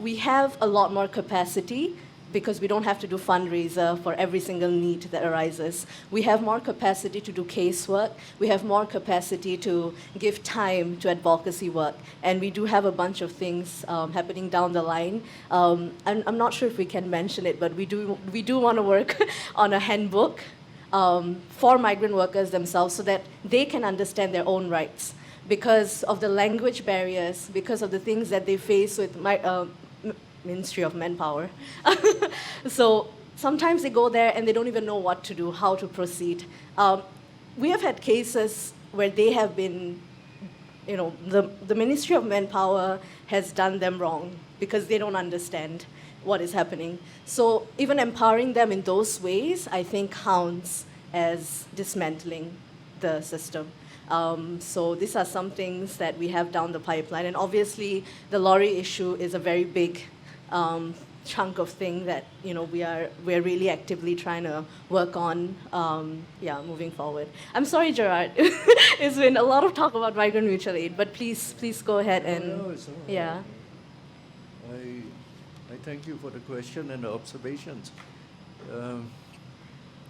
We have a lot more capacity because we don't have to do fundraiser for every single need that arises. We have more capacity to do casework. We have more capacity to give time to advocacy work. And we do have a bunch of things happening down the line. I'm not sure if we can mention it, but we do want to work on a handbook for migrant workers themselves so that they can understand their own rights because of the language barriers, because of the things that they face with Ministry of Manpower. So sometimes they go there and they don't even know what to do, how to proceed. We have had cases where they have been, the Ministry of Manpower has done them wrong because they don't understand what is happening. So even empowering them in those ways, I think counts as dismantling the system. So these are some things that we have down the pipeline. And obviously, the Lorry issue is a very big chunk of thing that we're really actively trying to work on, moving forward. I'm sorry, Gerard. It's been a lot of talk about Migrant Mutual Aid, but please go ahead and No, it's all right. yeah. I thank you for the question and the observations.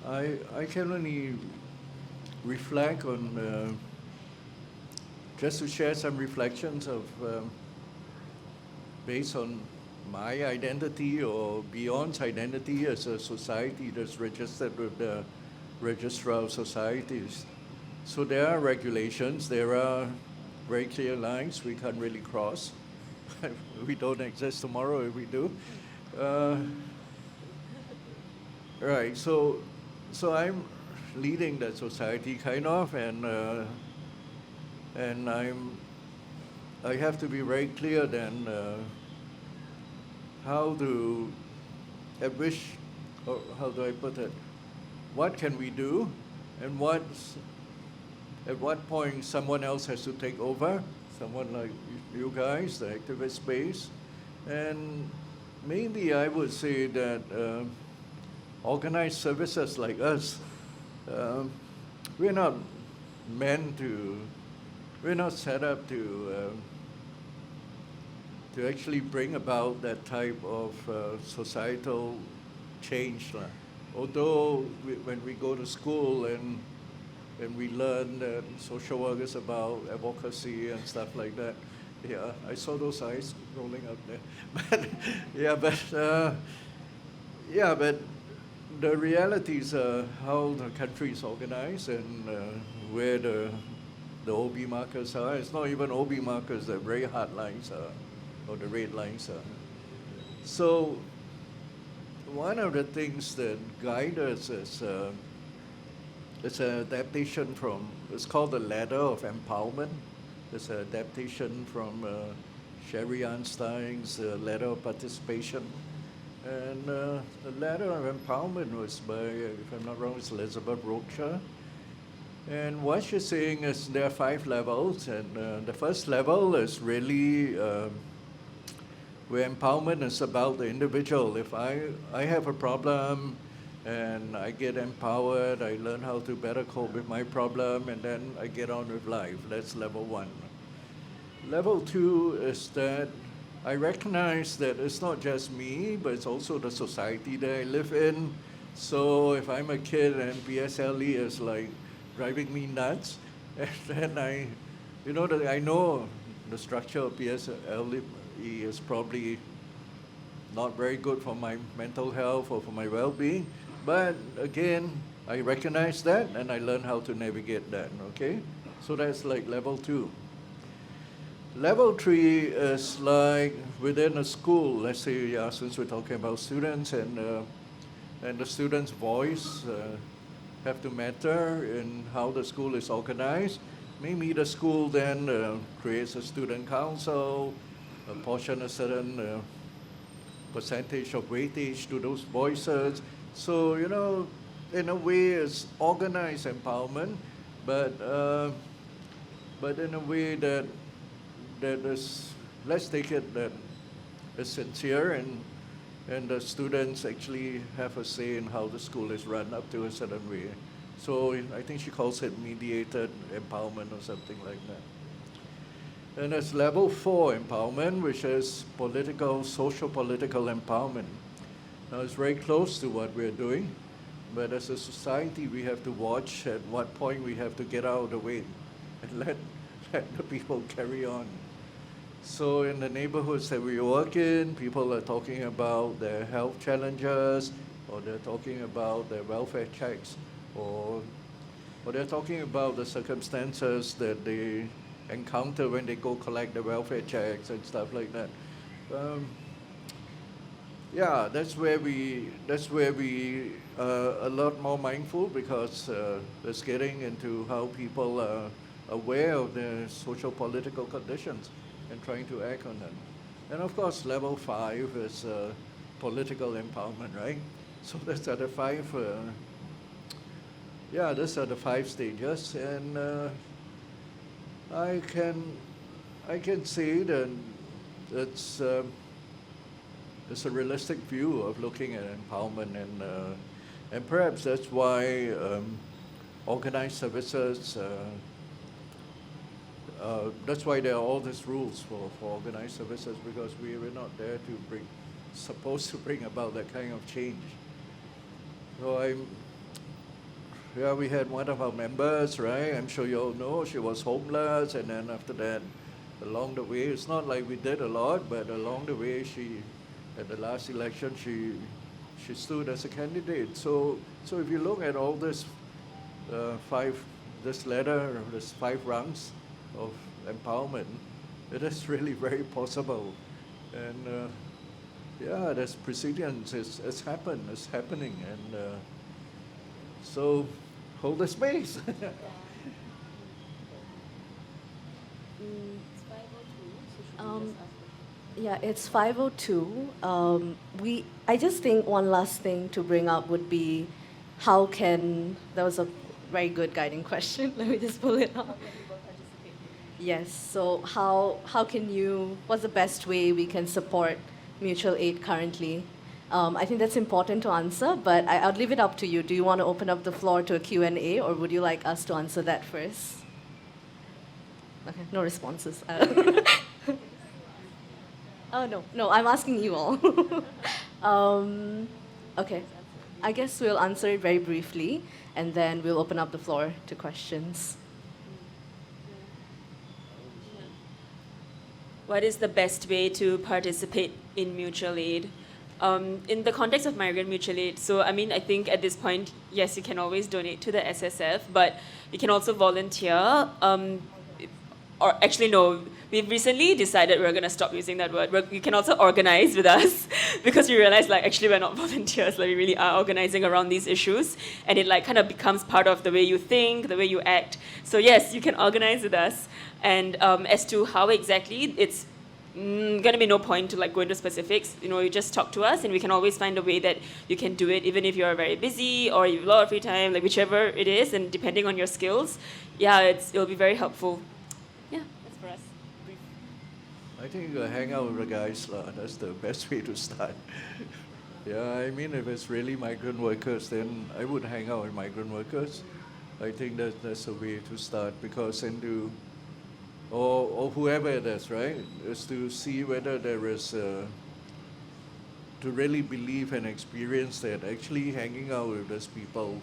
I can only reflect on just to share some reflections of based on my identity or beyond's identity as a society that's registered with the Registrar of Societies. So there are regulations, there are very clear lines we can't really cross. We don't exist tomorrow if we do. Right, so I'm leading that society kind of, and I have to be very clear then how do I put it? What can we do, and at what point someone else has to take over? Someone like you guys, the activist space, and maybe I would say that organized services like us, we're not set up to actually bring about that type of societal change. Although when we go to school and we learn social work is about advocacy and stuff like that. Yeah, I saw those eyes rolling up there. Yeah, but the realities are how the country is organized and where the OB markers are. It's not even OB markers, the very hard lines are, or the red lines are. So one of the things that guide us is it's an adaptation from, it's called the ladder of empowerment. It's an adaptation from Sherry Einstein's ladder of participation. And the ladder of empowerment was by, if I'm not wrong, it's Elizabeth Rocha. And what she's saying is there are 5 levels, and the first level is really where empowerment is about the individual. If I have a problem and I get empowered, I learn how to better cope with my problem, and then I get on with life. That's level 1. Level 2 is that I recognize that it's not just me, but it's also the society that I live in. So if I'm a kid and PSLE is like driving me nuts, and then I know the structure of PSLE is probably not very good for my mental health or for my well-being. But again, I recognize that and I learn how to navigate that, okay? So that's like level 2. Level 3 is like within a school, let's say, since we're talking about students, and the student's voice have to matter in how the school is organized. Maybe the school then creates a student council, apportion a certain percentage of weightage to those voices. So, in a way it's organized empowerment, but in a way that is, let's take it that is sincere and the students actually have a say in how the school is run up to a certain way. So I think she calls it mediated empowerment or something like that. And there's level 4 empowerment, which is social political empowerment. Now it's very close to what we're doing, but as a society we have to watch at what point we have to get out of the way and let the people carry on. So in the neighborhoods that we work in, people are talking about their health challenges, or they're talking about their welfare checks, or they're talking about the circumstances that they encounter when they go collect the welfare checks and stuff like that. Yeah, that's where we are a lot more mindful, because it's getting into how people are aware of their social political conditions and trying to act on them. And of course, level 5 is political empowerment, right? So these are the 5. These are the 5 stages, and I can say that it's a realistic view of looking at empowerment, and perhaps that's why organized services. That's why there are all these rules for organized services, because we're not there to supposed to bring about that kind of change. So we had one of our members, right? I'm sure you all know, she was homeless, and then after that, along the way, it's not like we did a lot, but along the way, at the last election, she stood as a candidate. So if you look at all this this ladder, this 5 rungs of empowerment, it is really very possible. And there's precedence, it's happening, and so hold the space. It's 5:02. I just think one last thing to bring up would be that was a very good guiding question. Let me just pull it up. Yes, so what's the best way we can support mutual aid currently? I think that's important to answer, but I'll leave it up to you. Do you want to open up the floor to a Q&A, or would you like us to answer that first? Okay, no responses. Oh, no, I'm asking you all. Okay, I guess we'll answer it very briefly, and then we'll open up the floor to questions. What is the best way to participate in mutual aid? In the context of Migrant Mutual Aid, so I mean, I think at this point, yes, you can always donate to the SSF, but you can also volunteer. Or actually, no, we've recently decided we're going to stop using that word. You can also organize with us because we realize, like, actually, we're not volunteers. Like, we really are organizing around these issues. And it, like, kind of becomes part of the way you think, the way you act. So, yes, you can organize with us. And as to how exactly, it's going to be no point to, like, go into specifics. You know, you just talk to us, and we can always find a way that you can do it, even if you're very busy or you have a lot of free time, like, whichever it is, and depending on your skills. Yeah, it'll be very helpful. Yeah, that's for us. Brief. I think hang out with the guys, that's the best way to start. Yeah, I mean, if it's really migrant workers, then I would hang out with migrant workers. I think that's a way to start, because then or whoever it is, right, is to see whether there is, to really believe and experience that actually hanging out with those people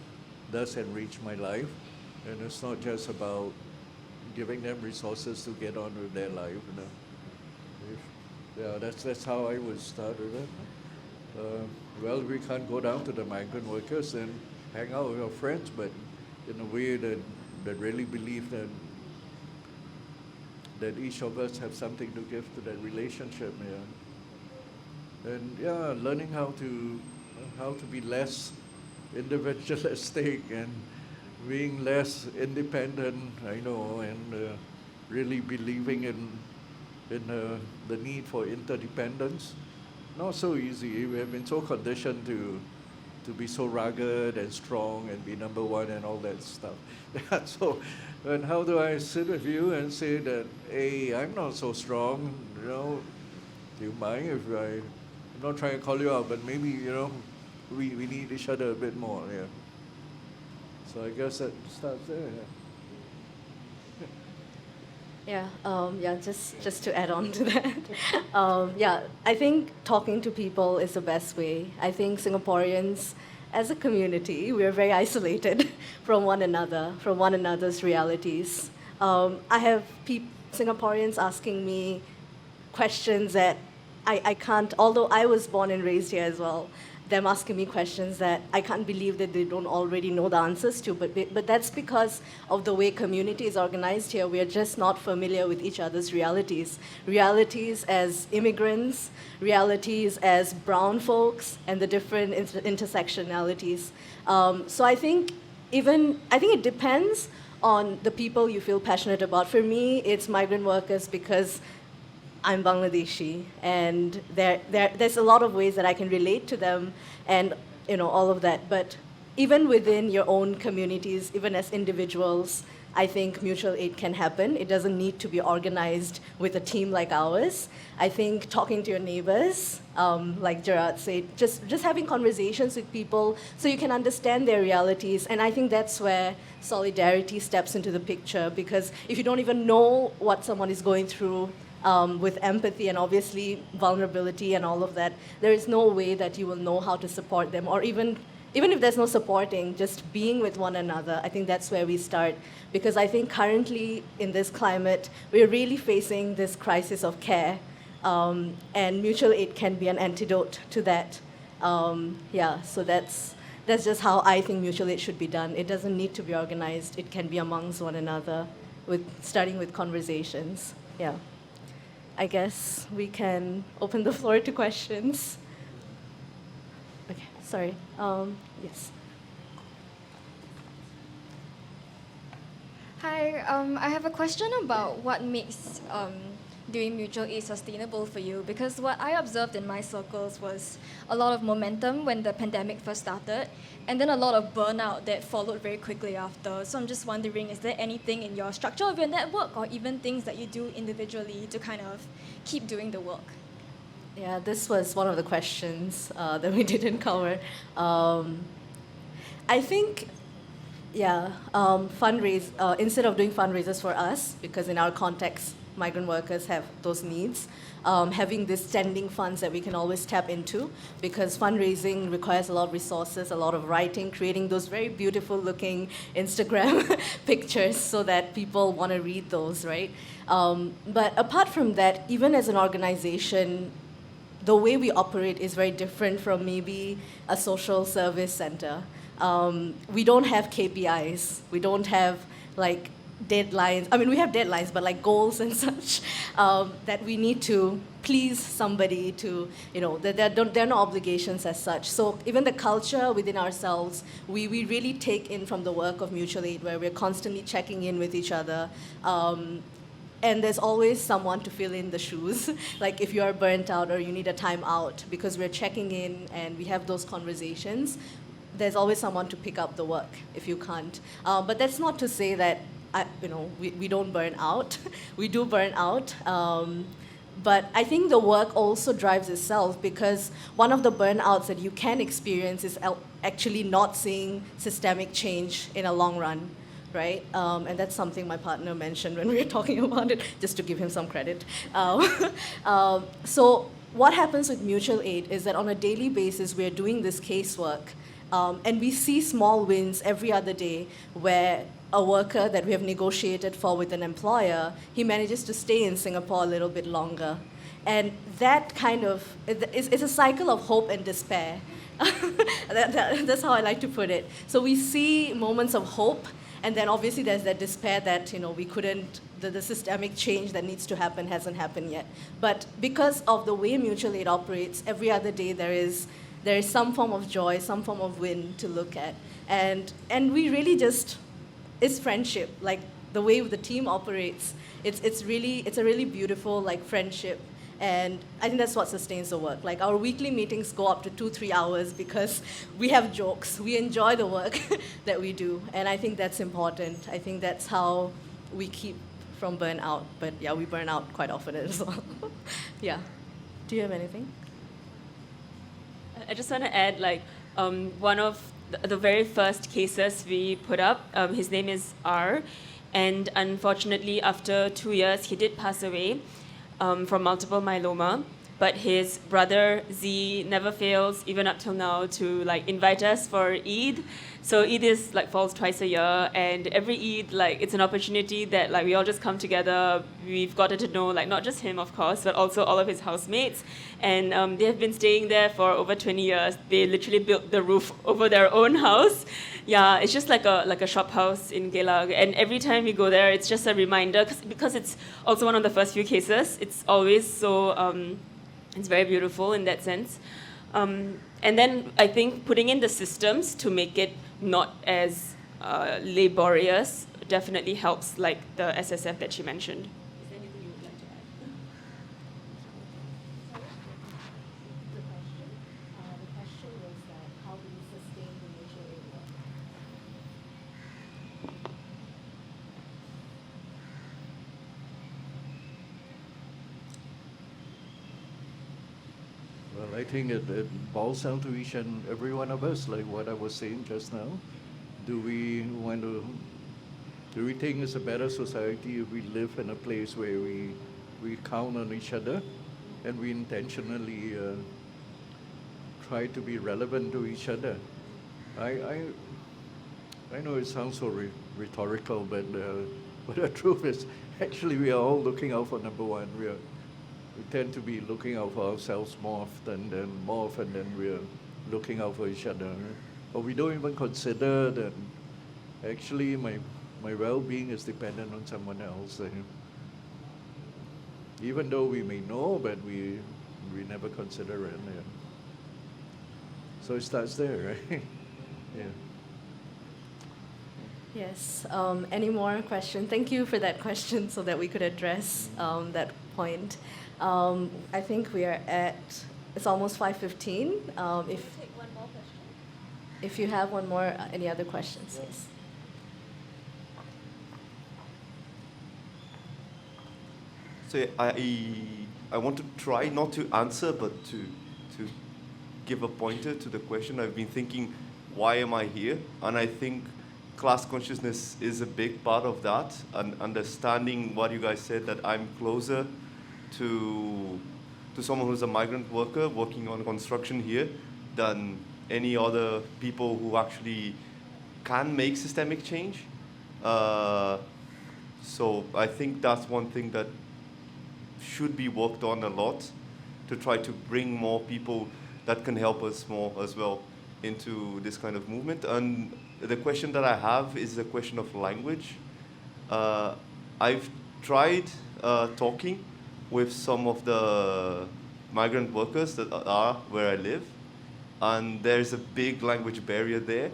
does enrich my life. And it's not just about giving them resources to get on with their life. You know. Yeah, that's how I would start with it. Well, we can't go down to the migrant workers and hang out with our friends, but in a way that really believe that each of us have something to give to that relationship. Yeah. And yeah, learning how to be less individualistic and being less independent, I know, and really believing in the need for interdependence. Not so easy. We have been so conditioned to be so rugged and strong and be number one and all that stuff. So, and how do I sit with you and say that, hey, I'm not so strong, you know, do you mind if I'm not trying to call you out, but maybe, you know, we need each other a bit more, yeah. So I guess that starts there. Yeah, just to add on to that. I think talking to people is the best way. I think Singaporeans, as a community, we are very isolated from one another, from one another's realities. I have Singaporeans asking me questions that I can't, although I was born and raised here as well, them asking me questions that I can't believe that they don't already know the answers to, but that's because of the way community is organized here. We are just not familiar with each other's realities. Realities as immigrants, realities as brown folks, and the different intersectionalities. So I think it depends on the people you feel passionate about. For me, it's migrant workers because I'm Bangladeshi, and there's a lot of ways that I can relate to them, and all of that. But even within your own communities, even as individuals, I think mutual aid can happen. It doesn't need to be organized with a team like ours. I think talking to your neighbors, like Gerard said, just having conversations with people so you can understand their realities. And I think that's where solidarity steps into the picture, because if you don't even know what someone is going through, with empathy and obviously vulnerability and all of that, there is no way that you will know how to support them. Or even if there's no supporting, just being with one another, I think that's where we start. Because I think currently in this climate, we're really facing this crisis of care. And mutual aid can be an antidote to that. So that's just how I think mutual aid should be done. It doesn't need to be organized. It can be amongst one another, starting with conversations. Yeah. I guess we can open the floor to questions. Okay, sorry. Yes. Hi, I have a question about what makes doing mutual aid sustainable for you, because what I observed in my circles was a lot of momentum when the pandemic first started, and then a lot of burnout that followed very quickly after. So I'm just wondering, is there anything in your structure of your network, or even things that you do individually to kind of keep doing the work? Yeah, this was one of the questions that we didn't cover. I think, instead of doing fundraisers for us, because in our context, migrant workers have those needs, having these standing funds that we can always tap into, because fundraising requires a lot of resources, a lot of writing, creating those very beautiful looking Instagram pictures so that people want to read those, right? But apart from that, even as an organization, the way we operate is very different from maybe a social service center. We don't have KPIs. We don't have like deadlines. I mean, we have deadlines, but like goals and such that we need to please somebody to, there are no obligations as such. So even the culture within ourselves, we really take in from the work of mutual aid, where we're constantly checking in with each other. And there's always someone to fill in the shoes, like if you are burnt out or you need a time out, because we're checking in and we have those conversations. There's always someone to pick up the work if you can't. But that's not to say that we don't burn out. We do burn out. But I think the work also drives itself, because one of the burnouts that you can experience is actually not seeing systemic change in a long run, right? And that's something my partner mentioned when we were talking about it, just to give him some credit. So what happens with mutual aid is that on a daily basis, we're doing this casework, and we see small wins every other day where a worker that we have negotiated for with an employer, he manages to stay in Singapore a little bit longer. And that kind of, it's a cycle of hope and despair. That's how I like to put it. So we see moments of hope, and then obviously there's that despair that we couldn't, the systemic change that needs to happen hasn't happened yet. But because of the way mutual aid operates, every other day there is some form of joy, some form of win to look at. And we really just, it's friendship, like the way the team operates. It's a really beautiful like friendship, and I think that's what sustains the work. Like our weekly meetings go up to 2-3 hours because we have jokes. We enjoy the work that we do, and I think that's important. I think that's how we keep from burnout. But yeah, we burn out quite often as well. Yeah. Do you have anything? I just want to add, one of the very first cases we put up, his name is R, and unfortunately after 2 years he did pass away from multiple myeloma, but his brother Z never fails, even up till now, to invite us for Eid. So Eid is falls twice a year, and every Eid it's an opportunity that we all just come together. We've gotten to know not just him, of course, but also all of his housemates, and they have been staying there for over 20 years. They literally built the roof over their own house. Yeah, it's just like a shop house in Geylang, and every time we go there, it's just a reminder, because it's also one of the first few cases. It's always so it's very beautiful in that sense. And then I think putting in the systems to make it not as laborious definitely helps, like the SSF that she mentioned. Is there anything you would like to add? The question was that how do we sustain the mutual aid work? Well, I think it boils down to each and every one of us, like what I was saying just now. Do we think it's a better society if we live in a place where we count on each other and we intentionally try to be relevant to each other? I know it sounds so rhetorical, but the truth is, actually, we are all looking out for number one. We tend to be looking out for ourselves more often than we're looking out for each other. But we don't even consider that actually my well-being is dependent on someone else. Even though we may know, but we never consider it. Yeah. So it starts there, right? Yeah. Yes. Any more questions? Thank you for that question, so that we could address that point. I think we are at, it's almost 5:15. If you have one more, any other questions? Yes. So I want to try not to answer, but to give a pointer to the question. I've been thinking, why am I here? And I think class consciousness is a big part of that, and understanding what you guys said, that I'm closer to someone who's a migrant worker working on construction here than any other people who actually can make systemic change. So I think that's one thing that should be worked on a lot. to try to bring more people that can help us more as well into this kind of movement. And the question that I have is the question of language. I've tried talking with some of the migrant workers that are where I live, and there's a big language barrier there,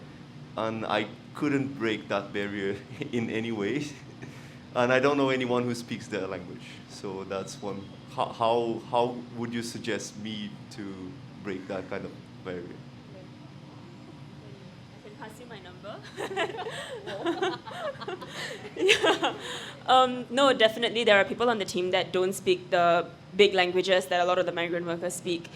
and I couldn't break that barrier in any way. And I don't know anyone who speaks their language. So that's one. How would you suggest me to break that kind of barrier? I can pass you my number. Yeah. No, definitely there are people on the team that don't speak the big languages that a lot of the migrant workers speak.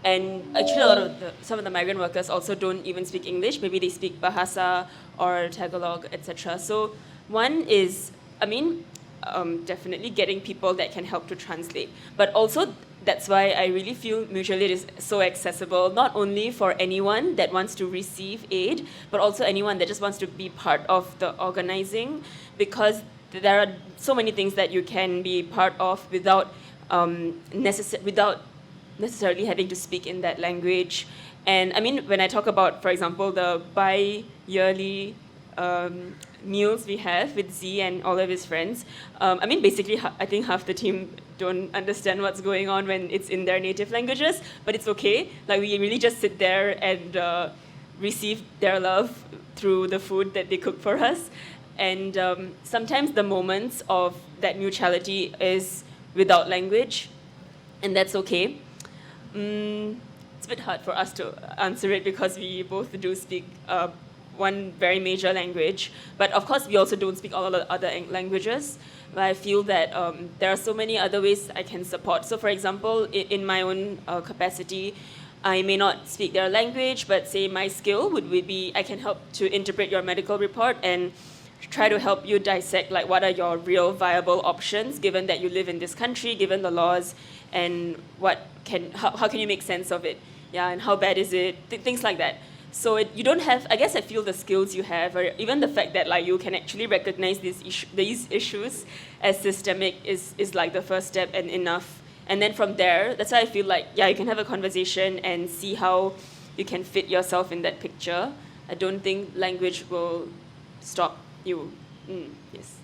And actually some of the migrant workers also don't even speak English. Maybe they speak Bahasa or Tagalog, etc. So one is, definitely getting people that can help to translate. But also, that's why I really feel mutual aid is so accessible, not only for anyone that wants to receive aid, but also anyone that just wants to be part of the organizing, because there are so many things that you can be part of without necessarily having to speak in that language. And when I talk about, for example, the bi-yearly meals we have with Z and all of his friends, basically, I think half the team don't understand what's going on when it's in their native languages, but it's okay. Like, we really just sit there and receive their love through the food that they cook for us. And sometimes the moments of that mutuality is without language, and that's okay. It's a bit hard for us to answer it because we both do speak one very major language, but of course we also don't speak all of the other languages. But I feel that there are so many other ways I can support. So for example, in my own capacity, I may not speak their language, but say my skill would be I can help to interpret your medical report and try to help you dissect like what are your real viable options given that you live in this country, given the laws, and how can you make sense of it? Yeah, and how bad is it? Things like that. So you don't have, I guess I feel the skills you have, or even the fact that like you can actually recognize these issues as systemic is like the first step and enough. And then from there, that's why I feel like, yeah, you can have a conversation and see how you can fit yourself in that picture. I don't think language will stop you. Yes.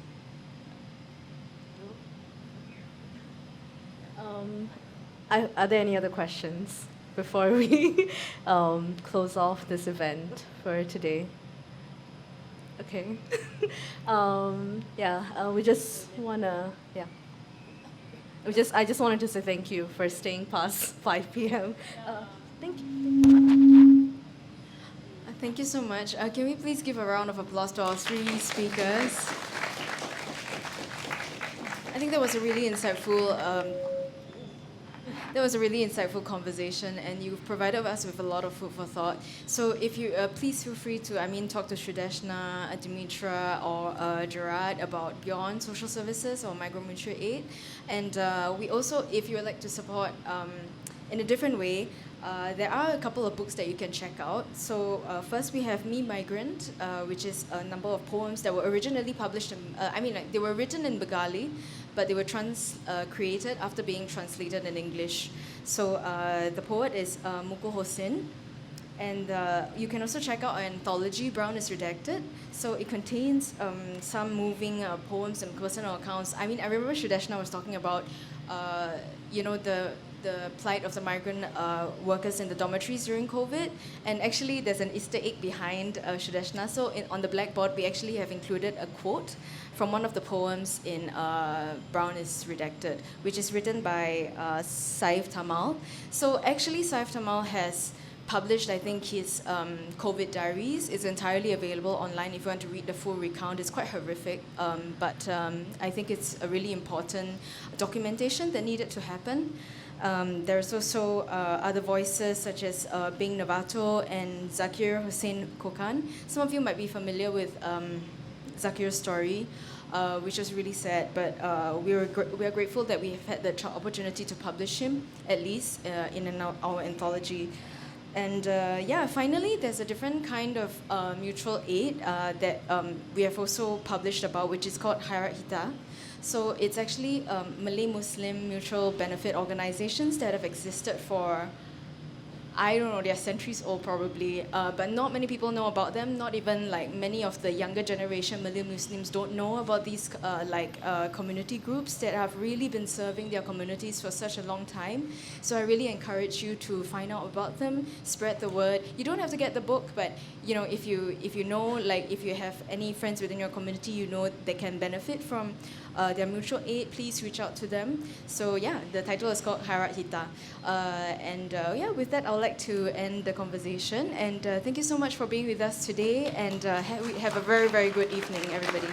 Are there any other questions before we close off this event for today? Okay. We just wanna, I just wanted to say thank you for staying past 5 p.m. Thank you. Thank you so much. Can we please give a round of applause to our three speakers? I think that was a really insightful conversation, and you've provided us with a lot of food for thought. So if you please feel free to talk to Sudesna, Dimitra, or Gerard about Beyond Social Services or Migrant Mutual Aid. And we also, if you would like to support in a different way, there are a couple of books that you can check out. So first we have Me Migrant, which is a number of poems that were originally published they were written in Bengali, but they were created after being translated in English. So the poet is Mukul Hossain. And you can also check out our anthology, Brown is Redacted. So it contains some moving poems and personal accounts. I remember Sudesna was talking about, the plight of the migrant workers in the dormitories during COVID. And actually, there's an Easter egg behind Sudesna. So on the blackboard, we actually have included a quote from one of the poems in Brown is Redacted, which is written by Saif Tamal. So actually, Saif Tamal has published, I think, his COVID diaries. It's entirely available online if you want to read the full recount. It's quite horrific, but I think it's a really important documentation that needed to happen. There's also other voices such as Bing Navato and Zakir Hussain Kokan. Some of you might be familiar with Zakir's story, which was really sad, but we are grateful that we have had the opportunity to publish him, at least in our anthology. And yeah, finally, there's a different kind of mutual aid that we have also published about, which is called Khairat Hita. So it's actually Malay Muslim mutual benefit organizations that have existed for, I don't know, they're centuries old probably, but not many people know about them. Not even like many of the younger generation Malay Muslims don't know about these community groups that have really been serving their communities for such a long time. So I really encourage you to find out about them, spread the word. You don't have to get the book, but you know, if you know, like if you have any friends within your community you know that can benefit from their mutual aid, please reach out to them. So yeah, the title is called Khairat Hita. Yeah, with that I'll like to end the conversation, and thank you so much for being with us today, and have a very, very good evening, everybody.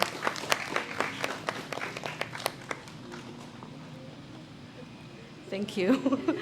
Thank you.